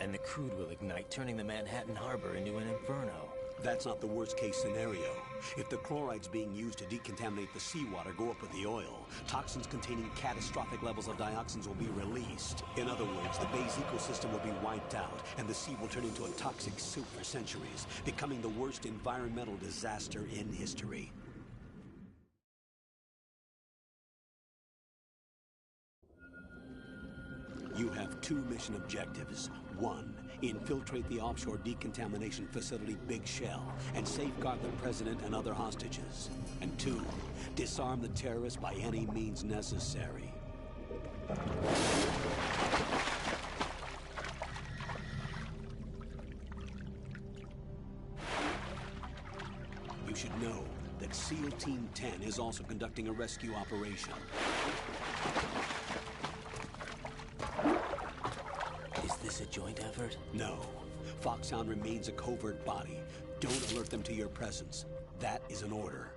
N: And the crude will ignite, turning the Manhattan Harbor into an inferno.
I: That's not the worst-case scenario. If the chlorides being used to decontaminate the seawater go up with the oil, toxins containing catastrophic levels of dioxins will be released. In other words, the bay's ecosystem will be wiped out, and the sea will turn into a toxic soup for centuries, becoming the worst environmental disaster in history. You have 2 mission objectives. 1, infiltrate the offshore decontamination facility Big Shell and safeguard the President and other hostages. And 2, disarm the terrorists by any means necessary. You should know that SEAL Team 10 is also conducting a rescue operation.
N: Is this a joint effort?
I: No. Foxhound remains a covert body. Don't alert them to your presence. That is an order.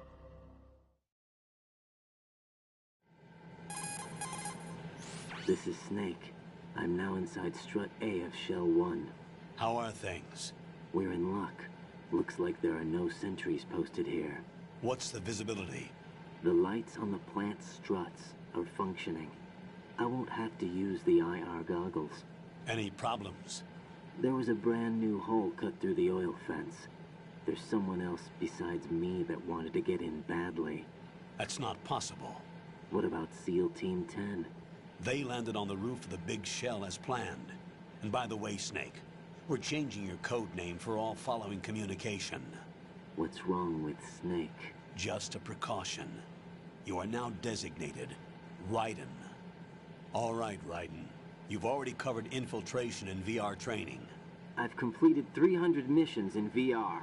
M: This is Snake. I'm now inside Strut A of Shell 1.
I: How are things?
M: We're in luck. Looks like there are no sentries posted here.
I: What's the visibility?
M: The lights on the plant struts are functioning. I won't have to use the IR goggles.
I: Any problems?
M: There was a brand new hole cut through the oil fence. There's someone else besides me that wanted to get in badly.
I: That's not possible.
M: What about SEAL Team 10?
I: They landed on the roof of the Big Shell as planned. And by the way, Snake, we're changing your code name for all following communication.
M: What's wrong with Snake?
I: Just a precaution. You are now designated Raiden. All right, Raiden. You've already covered infiltration and VR training.
M: I've completed 300 missions in VR.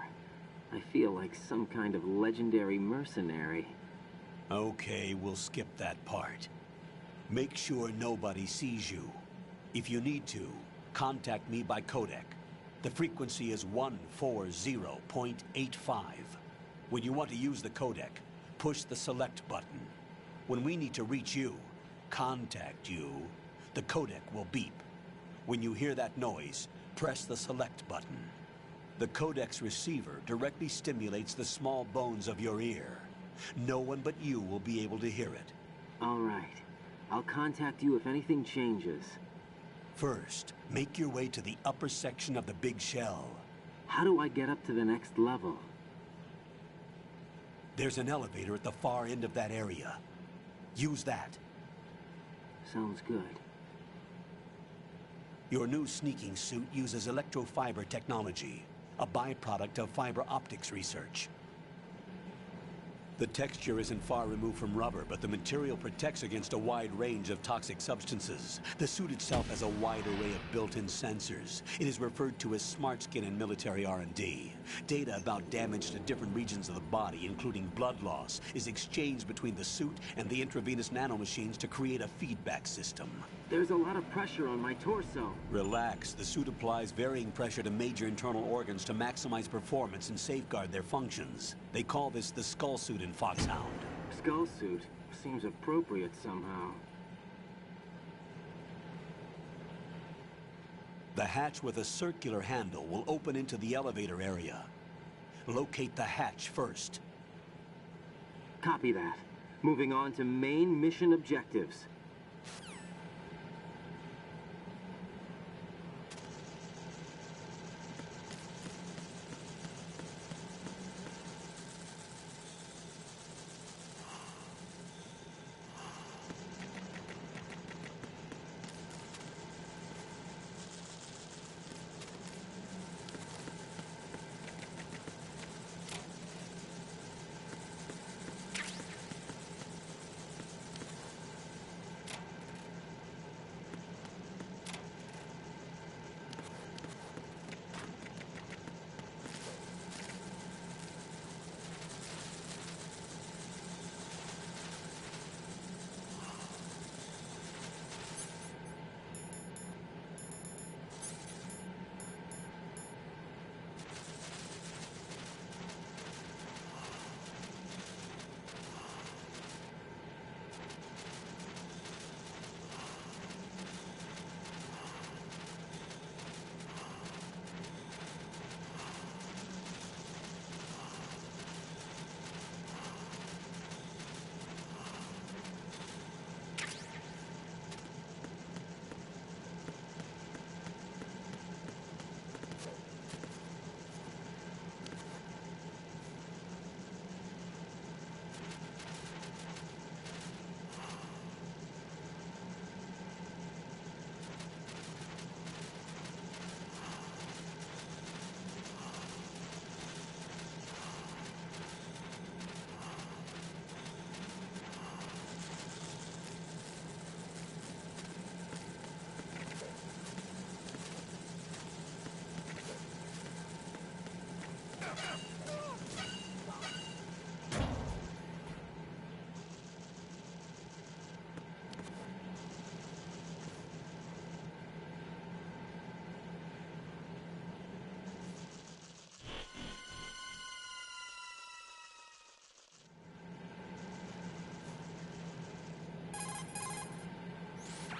M: I feel like some kind of legendary mercenary.
I: Okay, we'll skip that part. Make sure nobody sees you. If you need to, contact me by codec. The frequency is 140.85. When you want to use the codec, push the select button. When we need to reach you, contact you, the codec will beep. When you hear that noise, press the select button. The codec's receiver directly stimulates the small bones of your ear. No one but you will be able to hear it.
M: All right. I'll contact you if anything changes.
I: First, make your way to the upper section of the Big Shell.
M: How do I get up to the next level?
I: There's an elevator at the far end of that area. Use that.
M: Sounds good.
I: Your new sneaking suit uses electrofiber technology, a byproduct of fiber optics research. The texture isn't far removed from rubber, but the material protects against a wide range of toxic substances. The suit itself has a wide array of built-in sensors. It is referred to as smart skin in military R&D. Data about damage to different regions of the body, including blood loss, is exchanged between the suit and the intravenous nanomachines to create a feedback system.
M: There's a lot of pressure on my torso.
I: Relax. The suit applies varying pressure to major internal organs to maximize performance and safeguard their functions. They call this the skull suit in Foxhound.
M: Skull suit? Seems appropriate somehow.
I: The hatch with a circular handle will open into the elevator area. Locate the hatch first.
M: Copy that. Moving on to main mission objectives.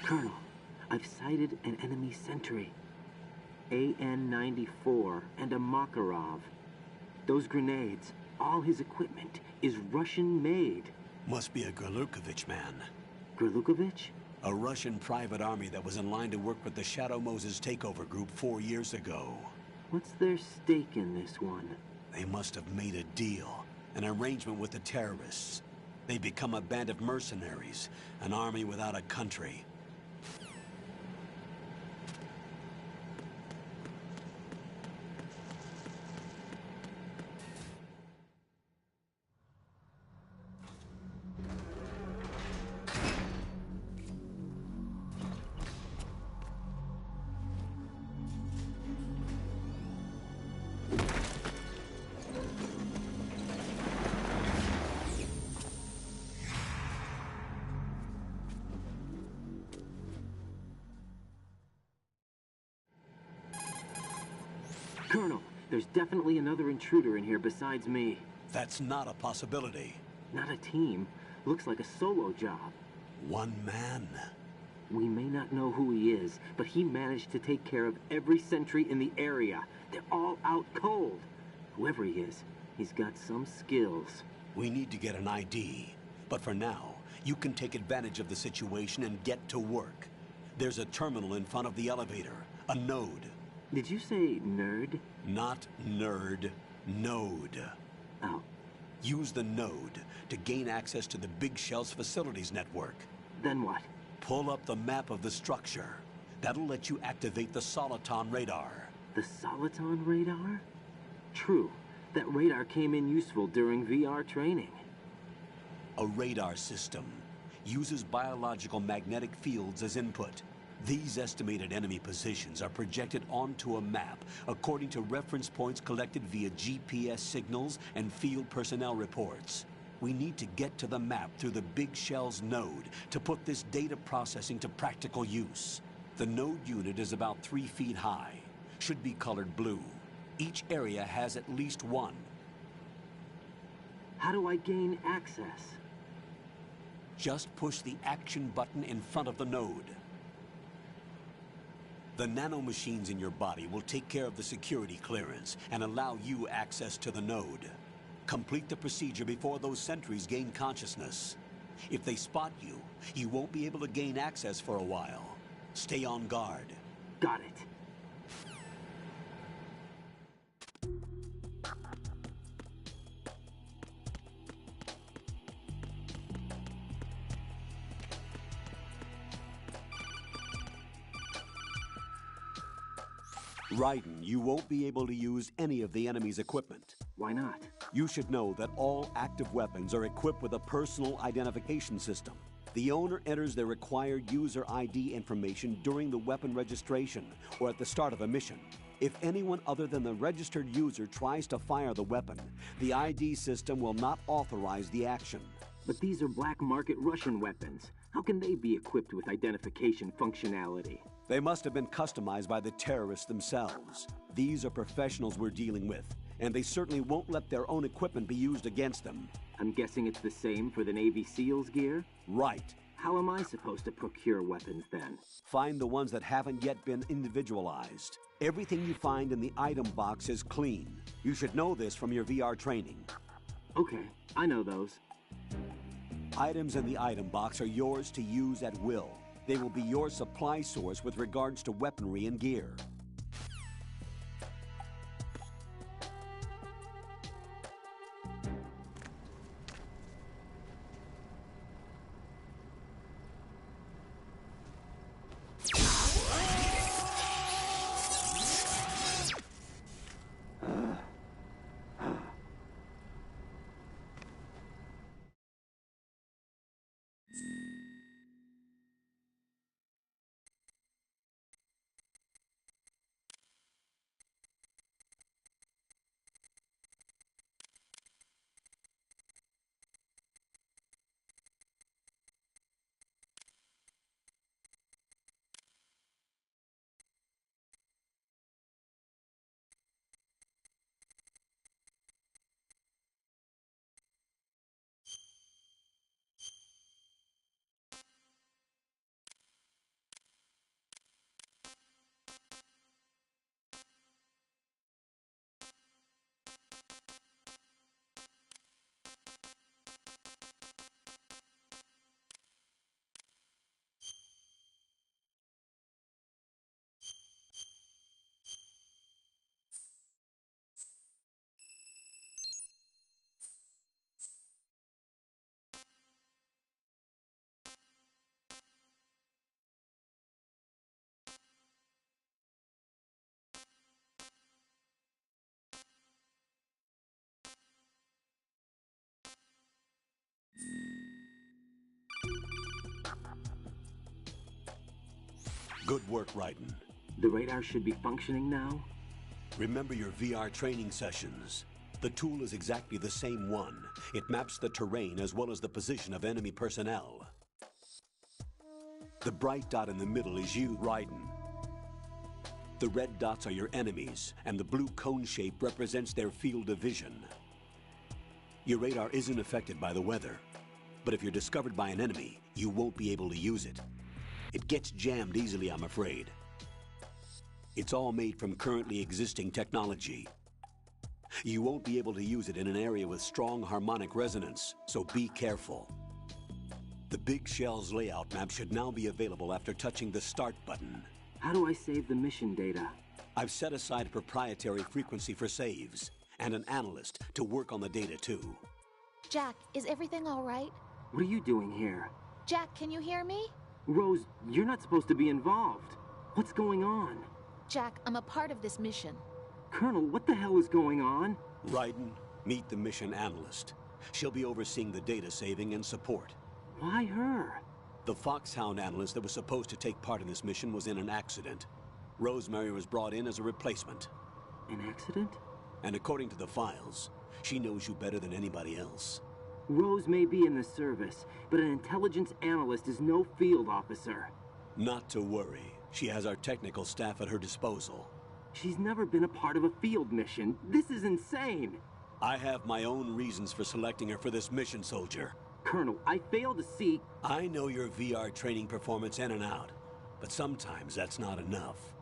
M: Colonel, I've sighted an enemy sentry. AN-94 and a Makarov. Those grenades, all his equipment, is Russian-made.
I: Must be a Gorlukovich man.
M: Gorlukovich?
I: A Russian private army that was in line to work with the Shadow Moses takeover group 4 years ago.
M: What's their stake in this one?
I: They must have made a deal, an arrangement with the terrorists. They become a band of mercenaries, an army without a country.
M: Colonel, there's definitely another intruder in here besides me.
I: That's not a possibility.
M: Not a team. Looks like a solo job.
I: One man.
M: We may not know who he is, but he managed to take care of every sentry in the area. They're all out cold. Whoever he is, he's got some skills.
I: We need to get an ID. But for now, you can take advantage of the situation and get to work. There's a terminal in front of the elevator. A node.
M: Did you say nerd?
I: Not nerd. Node.
M: Oh.
I: Use the node to gain access to the Big Shell's facilities network.
M: Then what?
I: Pull up the map of the structure. That'll let you activate the Soliton radar.
M: The Soliton radar? True. That radar came in useful during VR training.
I: A radar system uses biological magnetic fields as input. These estimated enemy positions are projected onto a map according to reference points collected via GPS signals and field personnel reports. We need to get to the map through the Big Shell's node to put this data processing to practical use. The node unit is about 3 feet high, should be colored blue. Each area has at least one.
M: How do I gain access?
I: Just push the action button in front of the node. The nanomachines in your body will take care of the security clearance and allow you access to the node. Complete the procedure before those sentries gain consciousness. If they spot you, you won't be able to gain access for a while. Stay on guard.
M: Got it.
I: Raiden, you won't be able to use any of the enemy's equipment.
M: Why not?
I: You should know that all active weapons are equipped with a personal identification system. The owner enters their required user ID information during the weapon registration or at the start of a mission. If anyone other than the registered user tries to fire the weapon, the ID system will not authorize the action.
M: But these are black market Russian weapons. How can they be equipped with identification functionality?
I: They must have been customized by the terrorists themselves. These are professionals we're dealing with, and they certainly won't let their own equipment be used against them.
M: I'm guessing it's the same for the Navy SEALs gear?
I: Right.
M: How am I supposed to procure weapons then?
I: Find the ones that haven't yet been individualized. Everything you find in the item box is clean. You should know this from your VR training.
M: Okay, I know those.
I: Items in the item box are yours to use at will. They will be your supply source with regards to weaponry and gear. Good work, Raiden.
M: The radar should be functioning now?
I: Remember your VR training sessions. The tool is exactly the same one. It maps the terrain as well as the position of enemy personnel. The bright dot in the middle is you, Raiden. The red dots are your enemies, and the blue cone shape represents their field of vision. Your radar isn't affected by the weather, but if you're discovered by an enemy, you won't be able to use it. It gets jammed easily, I'm afraid. It's all made from currently existing technology. You won't be able to use it in an area with strong harmonic resonance, so be careful. The Big Shell's layout map should now be available after touching the Start button.
M: How do I save the mission data?
I: I've set aside a proprietary frequency for saves, and an analyst to work on the data too.
O: Jack, is everything all right?
M: What are you doing here?
O: Jack, can you hear me?
M: Rose, you're not supposed to be involved. What's going on?
O: Jack, I'm a part of this mission.
M: Colonel, what the hell is going on?
I: Raiden, meet the mission analyst. She'll be overseeing the data saving and support.
M: Why her?
I: The Foxhound analyst that was supposed to take part in this mission was in an accident. Rosemary was brought in as a replacement.
M: An accident?
I: And according to the files, she knows you better than anybody else.
M: Rose may be in the service, but an intelligence analyst is no field officer.
I: Not to worry. She has our technical staff at her disposal.
M: She's never been a part of a field mission. This is insane.
I: I have my own reasons for selecting her for this mission, soldier.
M: Colonel, I fail to see...
I: I know your VR training performance in and out, but sometimes that's not enough.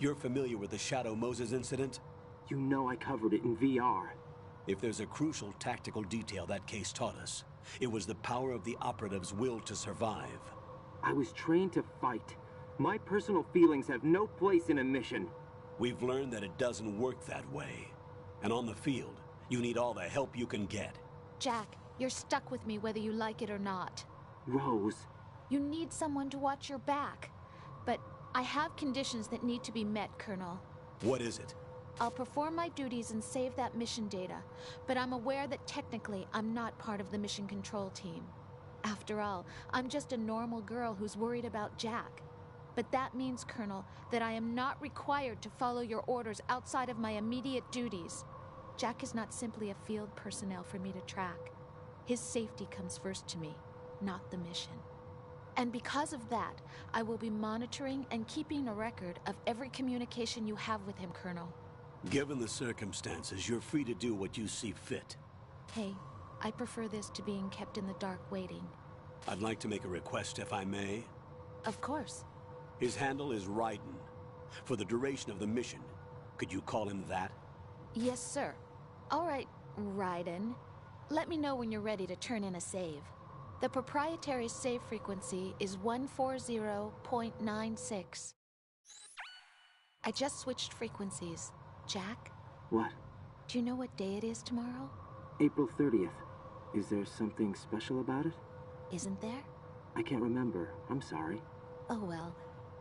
I: You're familiar with the Shadow Moses incident?
M: You know I covered it in VR.
I: If there's a crucial tactical detail that case taught us, it was the power of the operative's will to survive.
M: I was trained to fight. My personal feelings have no place in a mission.
I: We've learned that it doesn't work that way. And on the field, you need all the help you can get.
O: Jack, you're stuck with me whether you like it or not.
M: Rose.
O: You need someone to watch your back. But I have conditions that need to be met, Colonel.
I: What is it?
O: I'll perform my duties and save that mission data, but I'm aware that technically I'm not part of the mission control team. After all, I'm just a normal girl who's worried about Jack. But that means, Colonel, that I am not required to follow your orders outside of my immediate duties. Jack is not simply a field personnel for me to track. His safety comes first to me, not the mission. And because of that, I will be monitoring and keeping a record of every communication you have with him, Colonel.
I: Given the circumstances, you're free to do what you see fit.
O: Hey, I prefer this to being kept in the dark waiting.
I: I'd like to make a request, if I may.
O: Of course.
I: His handle is Raiden. For the duration of the mission, could you call him that?
O: Yes, sir. All right, Raiden. Let me know when you're ready to turn in a save. The proprietary save frequency is 140.96. I just switched frequencies. Jack?
M: What?
O: Do you know what day it is tomorrow?
M: April 30th. Is there something special about it?
O: Isn't there?
M: I can't remember. I'm sorry.
O: Oh well.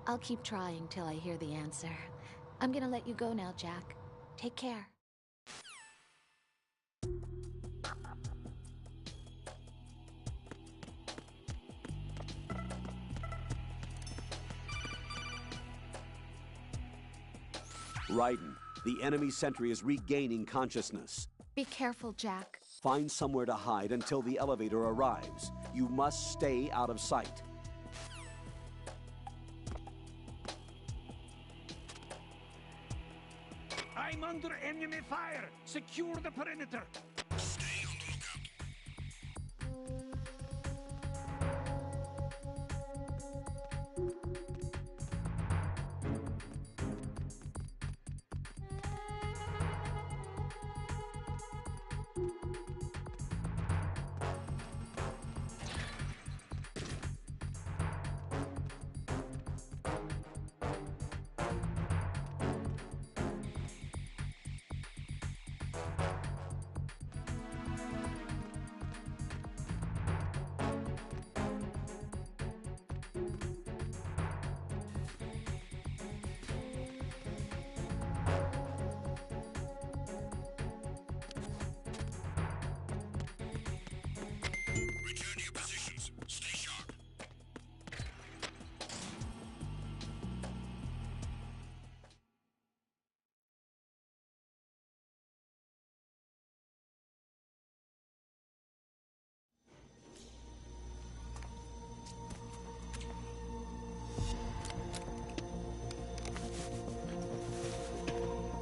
O: I'll keep trying till I hear the answer. I'm gonna let you go now, Jack. Take care.
I: Raiden, the enemy sentry is regaining consciousness.
O: Be careful, Jack.
I: Find somewhere to hide until the elevator arrives. You must stay out of sight.
L: I'm under enemy fire! Secure the perimeter! Stay on the lookout.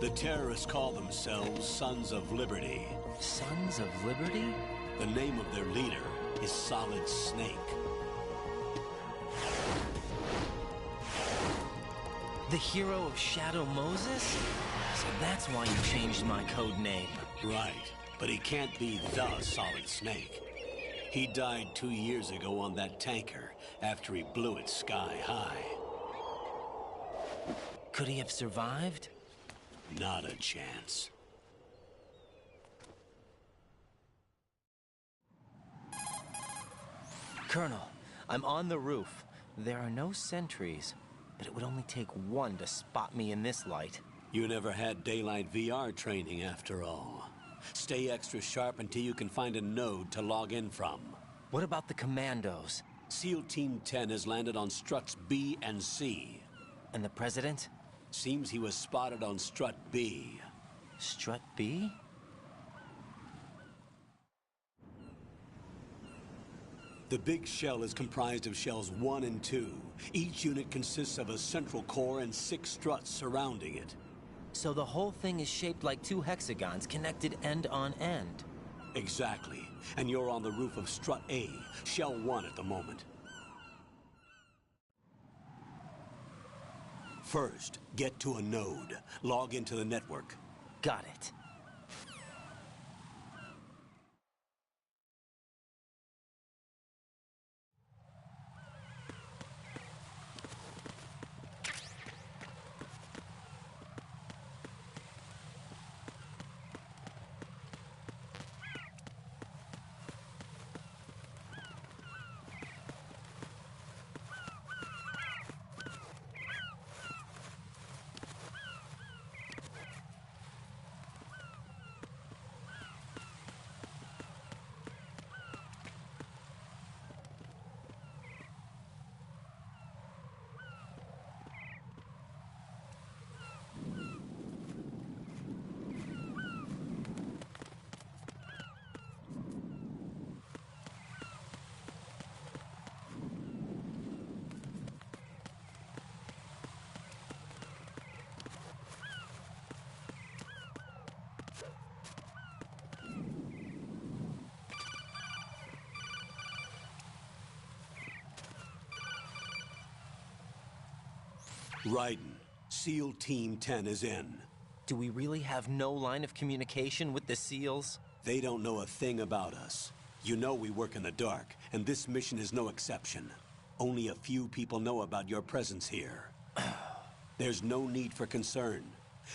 I: The terrorists call themselves Sons of Liberty.
N: Sons of Liberty?
I: The name of their leader is Solid Snake.
N: The hero of Shadow Moses? So that's why you changed my code name.
I: Right, but he can't be the Solid Snake. He died 2 years ago on that tanker after he blew it sky high.
N: Could he have survived?
I: Not a chance.
N: Colonel, I'm on the roof. There are no sentries, but it would only take one to spot me in this light.
I: You never had daylight VR training after all. Stay extra sharp until you can find a node to log in from.
N: What about the commandos?
I: SEAL Team 10 has landed on struts B and C.
N: And the President?
I: Seems he was spotted on strut B.
N: Strut B?
I: The big shell is comprised of shells 1 and 2. Each unit consists of a central core and 6 struts surrounding it.
N: So the whole thing is shaped like 2 hexagons connected end on end.
I: Exactly. And you're on the roof of strut A, shell 1 at the moment. First, get to a node. Log into the network.
N: Got it.
I: Raiden, SEAL Team 10 is in.
N: Do we really have no line of communication with the SEALs?
I: They don't know a thing about us. You know we work in the dark, and this mission is no exception. Only a few people know about your presence here. There's no need for concern.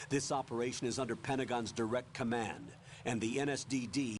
I: This operation is under Pentagon's direct command, and the NSDD